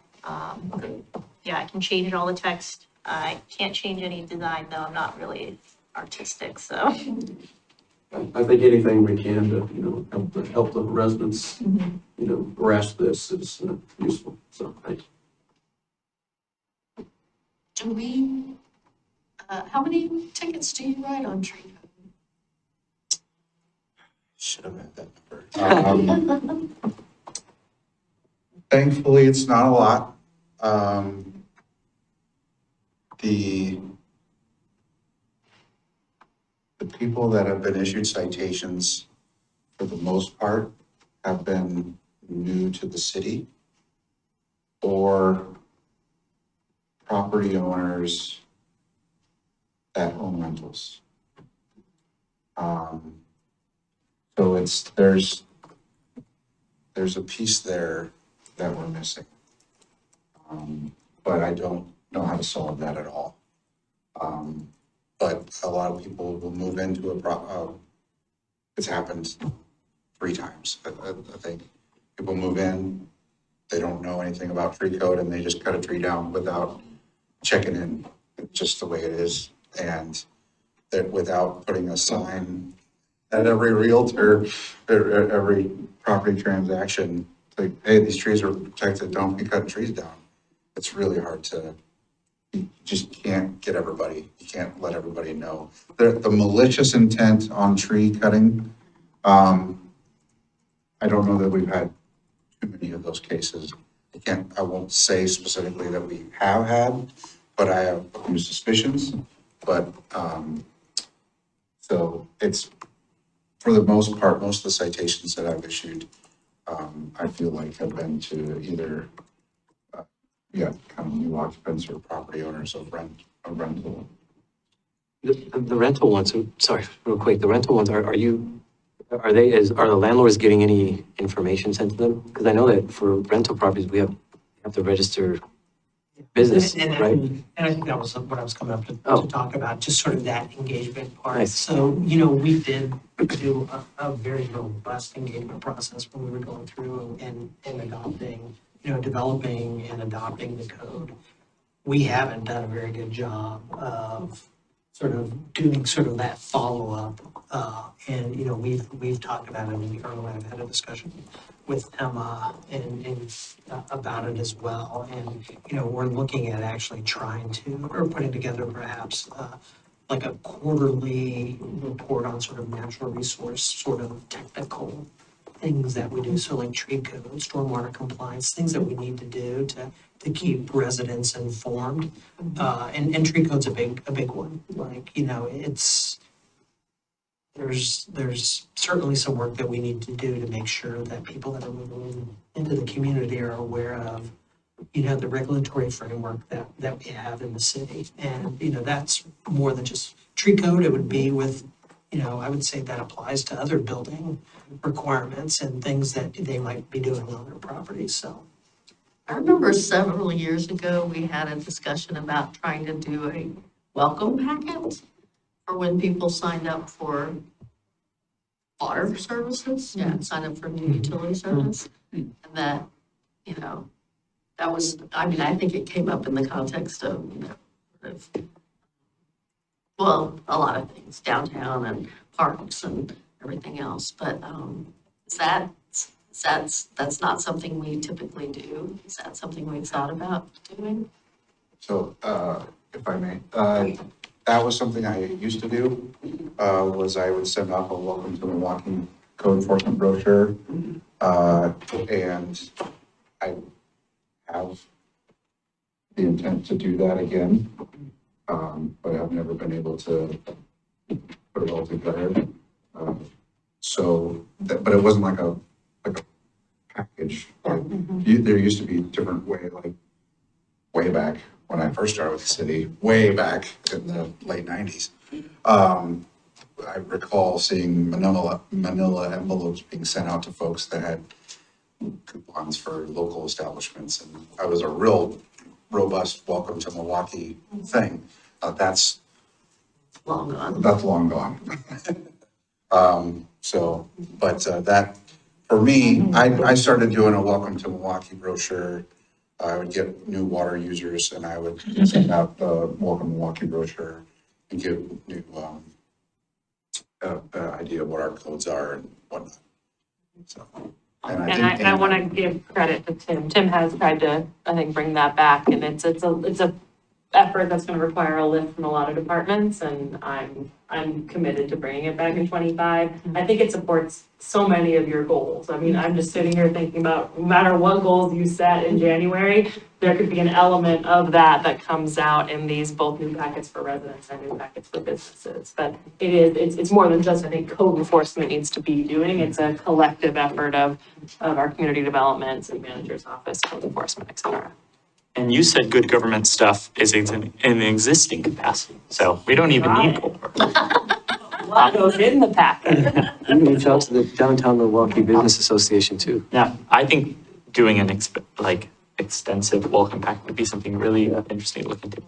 yeah, I can change all the text. I can't change any design, though, I'm not really artistic, so. I think anything we can to, you know, help the residents, you know, grasp this is useful. So thanks. Do we, how many tickets do you write on tree code? Should have had that number. Thankfully, it's not a lot. The people that have been issued citations, for the most part, have been new to the city or property owners that own rentals. So there's a piece there that we're missing. But I don't know how to solve that at all. But a lot of people will move into It's happened 3 times. I think people move in, they don't know anything about tree code and they just cut a tree down without checking in, just the way it is. And that without putting a sign at every realtor, or every property transaction, like, hey, these trees are protected, don't be cutting trees down. It's really hard to, you just can't get everybody, you can't let everybody know. The malicious intent on tree cutting, I don't know that we've had too many of those cases. I won't say specifically that we have had, but I have a few suspicions. But, so it's, for the most part, most of the citations that I've issued, I feel like have been to either, kind of new occupants or property owners of rental. The rental ones, sorry, real quick, the rental ones, are the landlords getting any information sent to them? Because I know that for rental properties, we have to register business, And right? and I think that was what I was coming up to talk about, just sort of that engagement part. Nice. So, we did do a very robust engagement process when we were going through and adopting, developing and adopting the code. We haven't done a very good job of sort of doing sort of that follow-up. And, we've talked about it internally. I've had a discussion with Emma and about it as well. And, we're looking at actually trying to, or putting together perhaps like a quarterly report on sort of natural resource, sort of technical things that we do. So like tree code, stormwater compliance, things that we need to do to keep residents informed. And tree code's a big one. Like, there's certainly some work that we need to do to make sure that people that are moving into the community are aware of, the regulatory framework that we have in the city. And, that's more than just tree code. It would be with, I would say that applies to other building requirements and things that they might be doing on their properties, so. I remember several years ago, we had a discussion about trying to do a welcome packet for when people signed up for water services, sign up for new utility service. And that, that was, I think it came up in the context of, sort of, well, a lot of things, downtown and parks and everything else. But that's not something we typically do. Is that something we've thought about doing? So, if I may, that was something I used to do, was I would send off a welcome to Milwaukie code enforcement brochure. And I have the intent to do that again, but I've never been able to put it all together. But it wasn't like a package. There used to be a different way, like way back when I first started with the city, way back in the late 90s. I recall seeing manila envelopes being sent out to folks that had coupons for local establishments, and I was a real robust welcome to Milwaukie thing. That's Long gone. That's long gone. That, for me, I started doing a welcome to Milwaukie brochure. I would get new water users and I would send out the welcome to Milwaukie brochure and give new idea of what our codes are and whatnot. So, and I want to give credit to Tim. Tim has tried to, I think, bring that back, and it's a effort that's going to require a lift from a lot of departments, and I'm committed to bringing it back in 25. I think it supports so many of your goals. I mean, I'm just sitting here thinking about no matter what goals you set in January, there could be an element of that comes out in these both new packets for residents and new packets for businesses. But it's more than just, I think, code enforcement needs to be doing. It's a collective effort of our community development, city manager's office, code enforcement, et cetera. And you said good government stuff is in an existing capacity, so we don't even need goal. What goes in the packet? You can reach out to the Downtown Milwaukee Business Association too. Yeah, I think doing an extensive welcome pack would be something really interesting to look into.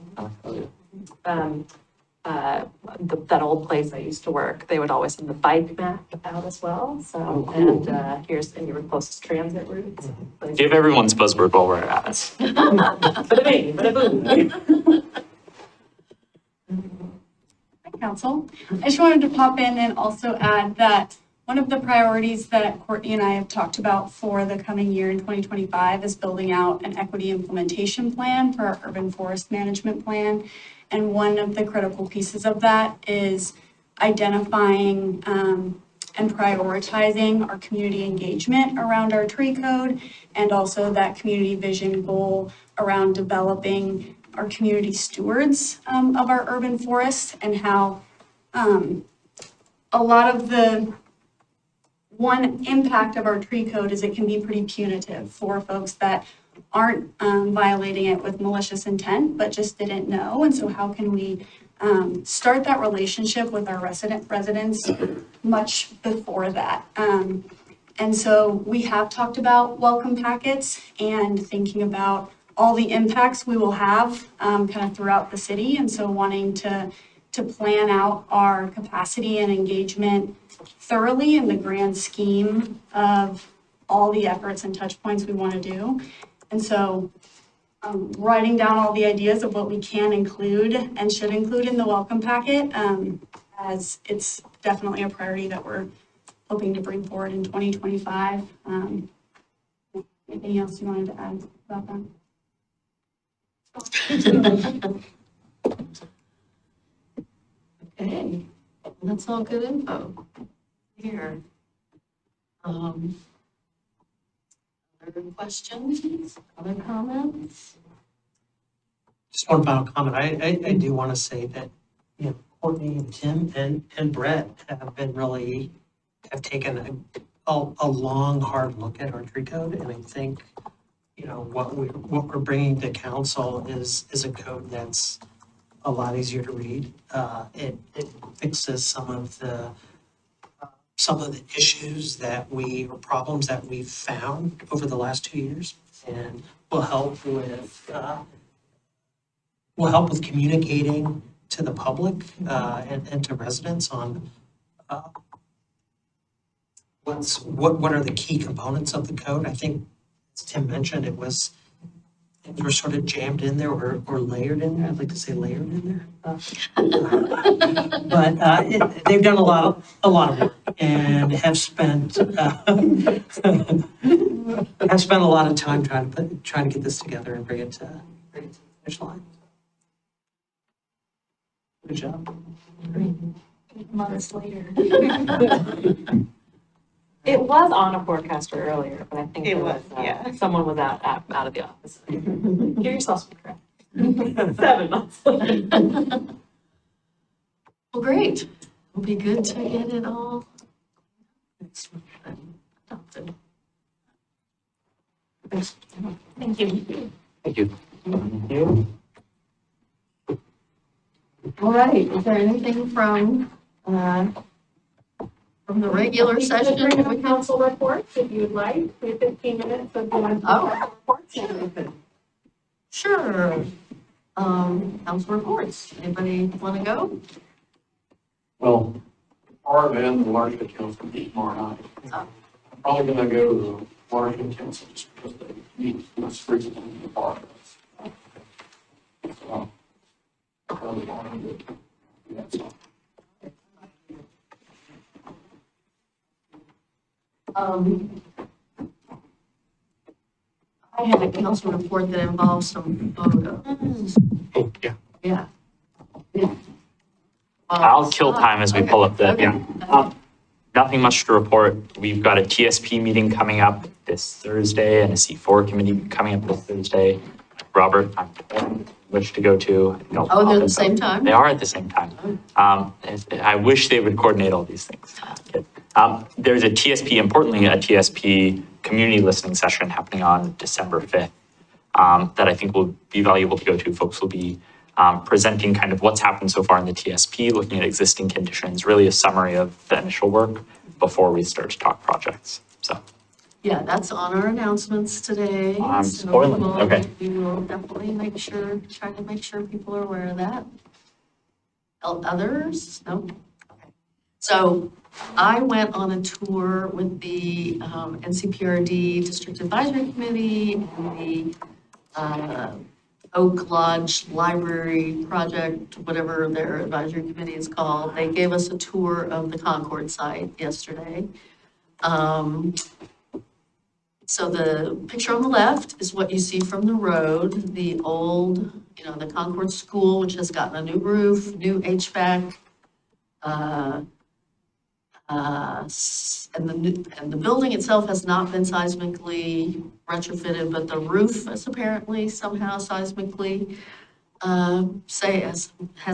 that old place I used to work, they would always have the bike map out as well, so, Oh, cool. and here's your closest transit routes. Give everyone's buzzword while we're at it. Bada bing, bada boom. Hi, Council. I just wanted to pop in and also add that one of the priorities that Courtney and I have talked about for the coming year in 2025 is building out an equity implementation plan for our urban forest management plan. And one of the critical pieces of that is identifying and prioritizing our community engagement around our tree code, and also that community vision goal around developing our community stewards of our urban forests, and how a lot of the one impact of our tree code is it can be pretty punitive for folks that aren't violating it with malicious intent, but just didn't know. And so how can we start that relationship with our residents much before that? And so we have talked about welcome packets and thinking about all the impacts we will have kind of throughout the city. And so wanting to plan out our capacity and engagement thoroughly in the grand scheme of all the efforts and touch points we want to do. And so writing down all the ideas of what we can include and should include in the welcome packet, as it's definitely a priority that we're hoping to bring forward in 2025. Anything else you wanted to add about that? Okay, that's all good info here. Other questions, other comments? Just one final comment. I do want to say that, you know, Courtney and Tim and Brett have taken a long, hard look at our tree code. And I think, you know, what we're bringing to council is a code that's a lot easier to read. It fixes some of the issues or problems that we've found over the last 2 years, and will help with communicating to the public and to residents on what are the key components of the code. I think, as Tim mentioned, things were sort of jammed in there or layered in there. I'd like to say layered in there. But they've done a lot of work and have spent a lot of time trying to get this together and bring it to the finish line. Good job. Months later. It was on a forecaster earlier, but I think It there was, yeah. someone was out of the office. Give yourself some credit. 7 months. Well, great. It'll be good to get it all adopted. Thank you. Thank you. All right, is there anything from the regular session? Bring up council reports if you would like. We have 15 minutes of going Oh. reports. Sure. Council reports. Anybody want to go? Well, our and the Watershed Council meet tomorrow night. I'm probably gonna go to the Watershed Council just because they meet less frequently in the park. So, probably wanna do that, so. I had a council report that involves some photos. Oh, yeah. Yeah. Yeah. I'll kill time as we pull up the, Okay. yeah. Nothing much to report. We've got a TSP meeting coming up this Thursday and a C4 committee coming up this Thursday. Robert, I wish to go to. Oh, they're at the same time? They are at the same time. I wish they would coordinate all these things. There's a TSP, importantly, a TSP community listening session happening on December 5th that I think will be valuable to go to. Folks will be presenting kind of what's happened so far in the TSP, looking at existing conditions, really a summary of the initial work before we start to talk projects. So. Yeah, that's on our announcements today. I'm so spoiling it. we will- Okay. We will definitely try to make sure people are aware of that. Others? No? Okay. So I went on a tour with the NCPRD District Advisory Committee and the Oak Lodge Library Project, whatever their advisory committee is called. They gave us a tour of the Concord site yesterday. So the picture on the left is what you see from the road, the old, the Concord School, which has gotten a new roof, new HVAC, and the building itself has not been seismically retrofitted, but the roof is apparently somehow seismically, has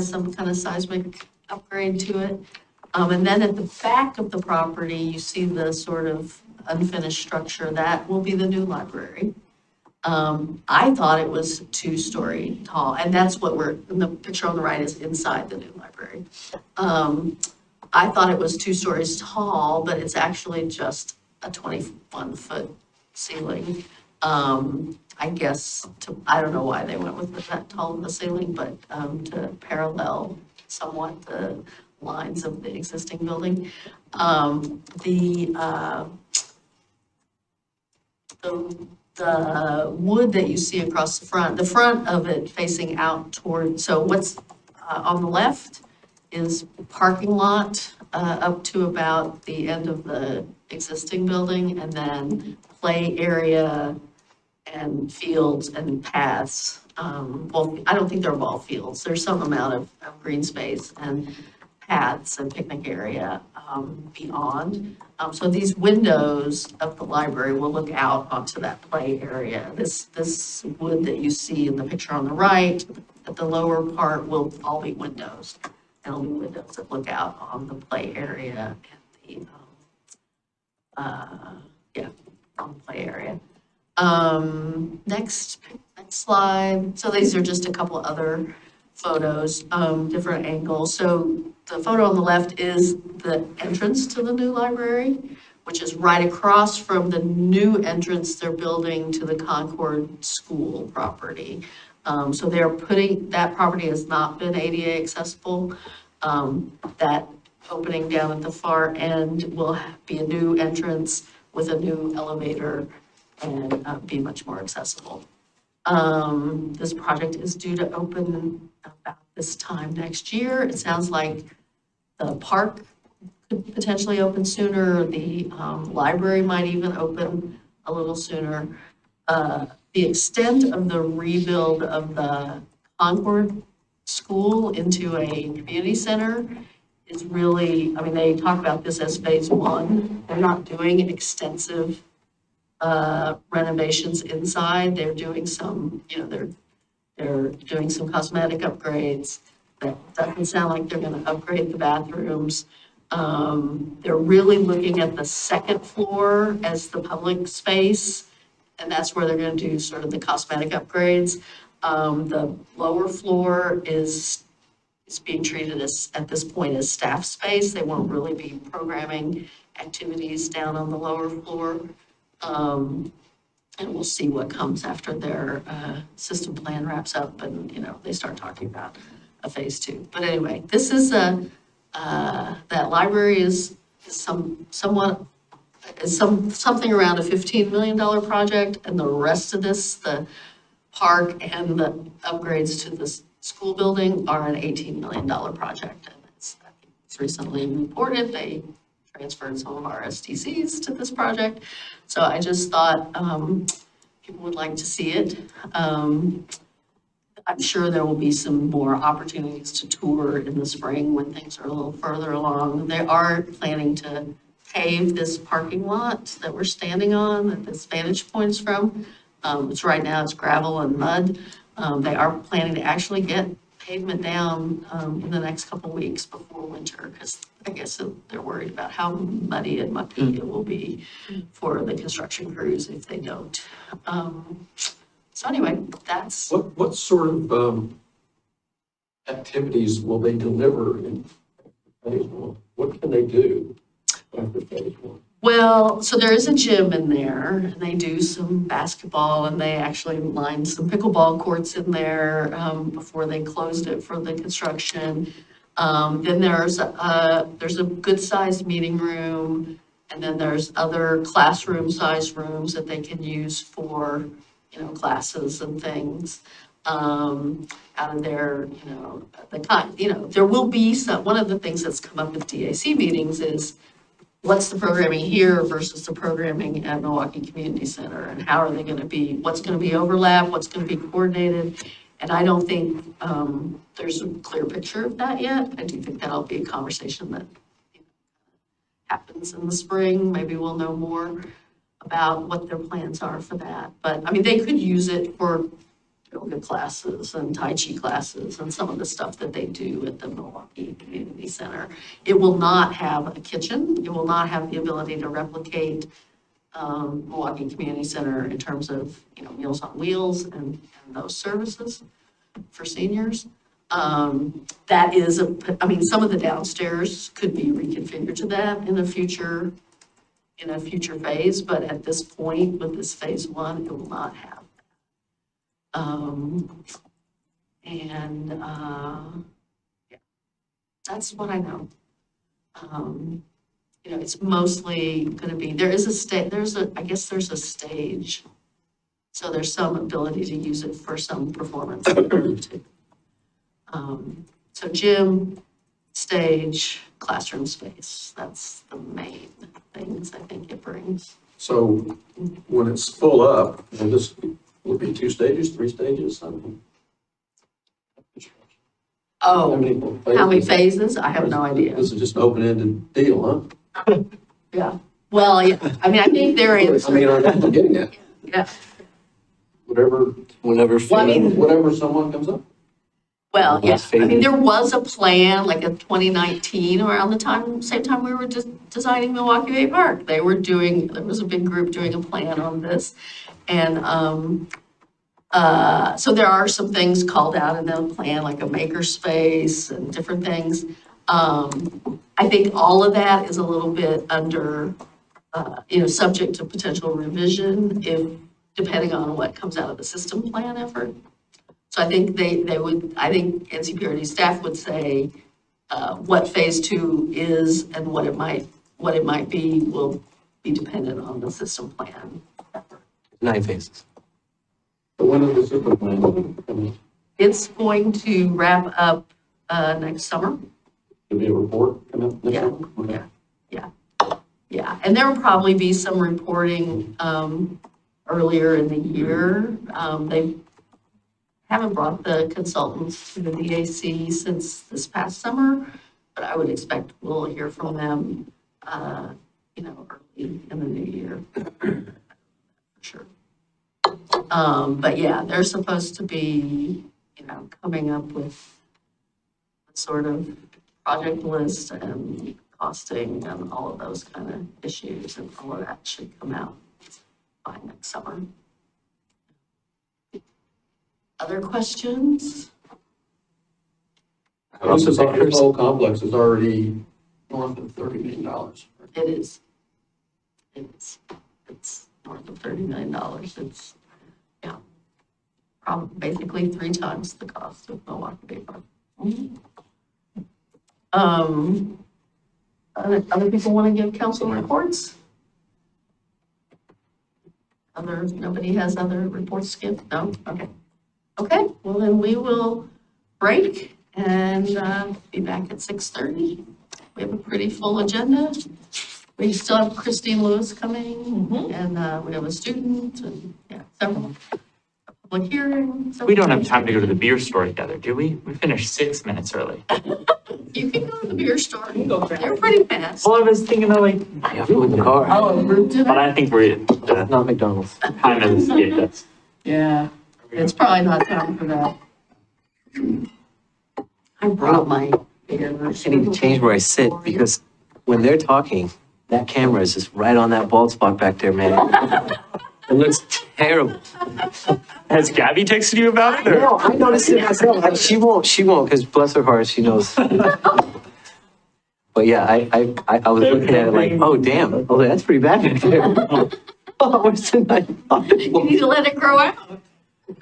some kind of seismic upgrade to it. And then at the back of the property, you see the sort of unfinished structure. That will be the new library. I thought it was 2-story tall, and that's what the picture on the right is inside the new library. I thought it was 2 stories tall, but it's actually just a 21-foot ceiling. I guess I don't know why they went with that tall of a ceiling, but to parallel somewhat the lines of the existing building. The wood that you see across the front of it facing out toward, so what's on the left is parking lot up to about the end of the existing building, and then play area and fields and paths. Well, I don't think they're ball fields. There's some amount of green space and paths and picnic area beyond. So these windows of the library will look out onto that play area. This wood that you see in the picture on the right, at the lower part, will all be windows. And it'll be windows that look out on the play area and on the play area. Next slide. So these are just a couple other photos, different angles. So the photo on the left is the entrance to the new library, which is right across from the new entrance they're building to the Concord School property. So that property has not been ADA accessible. That opening down at the far end will be a new entrance with a new elevator and be much more accessible. This project is due to open about this time next year. It sounds like the park could potentially open sooner. The library might even open a little sooner. The extent of the rebuild of the Concord School into a community center is really, they talk about this as phase 1. They're not doing extensive renovations inside. They're doing some, they're doing some cosmetic upgrades. That doesn't sound like they're going to upgrade the bathrooms. They're really looking at the second floor as the public space, and that's where they're going to do sort of the cosmetic upgrades. The lower floor is being treated as, at this point, as staff space. They won't really be programming activities down on the lower floor. And we'll see what comes after their system plan wraps up and, they start talking about a phase 2. But anyway, this is that library is something around a $15 million project, and the rest of this, the park and the upgrades to the school building, are an $18 million project. And it's recently reported they transferred some of our STCs to this project. So I just thought people would like to see it. I'm sure there will be some more opportunities to tour in the spring when things are a little further along. They are planning to pave this parking lot that we're standing on, that this vantage point is from. Right now it's gravel and mud. They are planning to actually get pavement down in the next couple weeks before winter, because I guess they're worried about how muddy and mucky it will be for the construction crews if they don't. So anyway, that's. What sort of activities will they deliver in phase 1? What can they do after phase 1? Well, so there is a gym in there, and they do some basketball, and they actually lined some pickleball courts in there before they closed it for the construction. Then there's a good-sized meeting room, and then there's other classroom-sized rooms that they can use for, classes and things. Out of their, there will be some, one of the things that's come up with DAC meetings is what's the programming here versus the programming at Milwaukie Community Center, and how are they gonna be, what's gonna be overlap, what's gonna be coordinated? And I don't think, there's a clear picture of that yet. I do think that'll be a conversation that happens in the spring. Maybe we'll know more about what their plans are for that. But, I mean, they could use it for yoga classes and Tai Chi classes and some of the stuff that they do at the Milwaukie Community Center. It will not have a kitchen. It will not have the ability to replicate Milwaukie Community Center in terms of, Meals on Wheels and those services for seniors. That is, some of the downstairs could be reconfigured to that in a future phase, but at this point, with this phase one, it will not have. Yeah, that's what I know. It's mostly gonna be, there's a stage. So there's some ability to use it for some performance too. So gym, stage, classroom space, that's the main things I think it brings. So when it's full up, and this would be 2 stages, 3 stages, I mean. Oh, how many phases? I have no idea. This is just an open-ended deal, huh? Yeah, well, yeah, I think there is. I mean, I'm getting that. Yeah, Whatever Well, I mean- Whatever someone comes up. well, yeah, Last phase. there was a plan, like in 2019, around the same time we were just designing Milwaukie Bay Park. There was a big group doing a plan on this. And, so there are some things called out in the plan, like a maker space and different things. I think all of that is a little bit under, subject to potential revision depending on what comes out of the system plan effort. So I think I think NCPRD staff would say, what phase 2 is and what it might be will be dependent on the system plan. 9 phases. But when is the super plan coming? It's going to wrap up, next summer. There'll be a report coming up next Yeah, year? Okay. Yeah, and there will probably be some reporting, earlier in the year. They haven't brought the consultants to the DAC since this past summer, but I would expect we'll hear from them, early in the new year. For sure. But yeah, they're supposed to be, coming up with a sort of project list and costing and all of those kind of issues, and all of that should come out by next summer. Other questions? This whole complex is already north of $30 million. It is. It's north of $30 million. It's, probably basically 3 times the cost of Milwaukie Bay Park. Other people want to give council reports? Nobody has other reports to give? No? Okay. Okay, well then we will break and be back at 6:30. We have a pretty full agenda. We still have Christine Lewis coming, and we have a student, and several public hearings. We don't have time to go to the beer store together, do we? We finished 6 minutes early. You can go to the beer store. They're pretty fast. Well, I was thinking of like, I have food in the car. but I think the Not McDonald's. time has escaped us. Yeah, it's probably not time for that. I brought my beer. I need to change where I sit because when they're talking, that camera is just right on that bald spot back there, man. It looks terrible. Has Gabby texted you about it? Or? No, I noticed it myself. She won't, because bless her heart, she knows. But yeah, I was looking at it like, oh, damn. Oh, that's pretty bad back there. Oh, where's the knife? You need to let it grow out.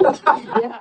Yeah.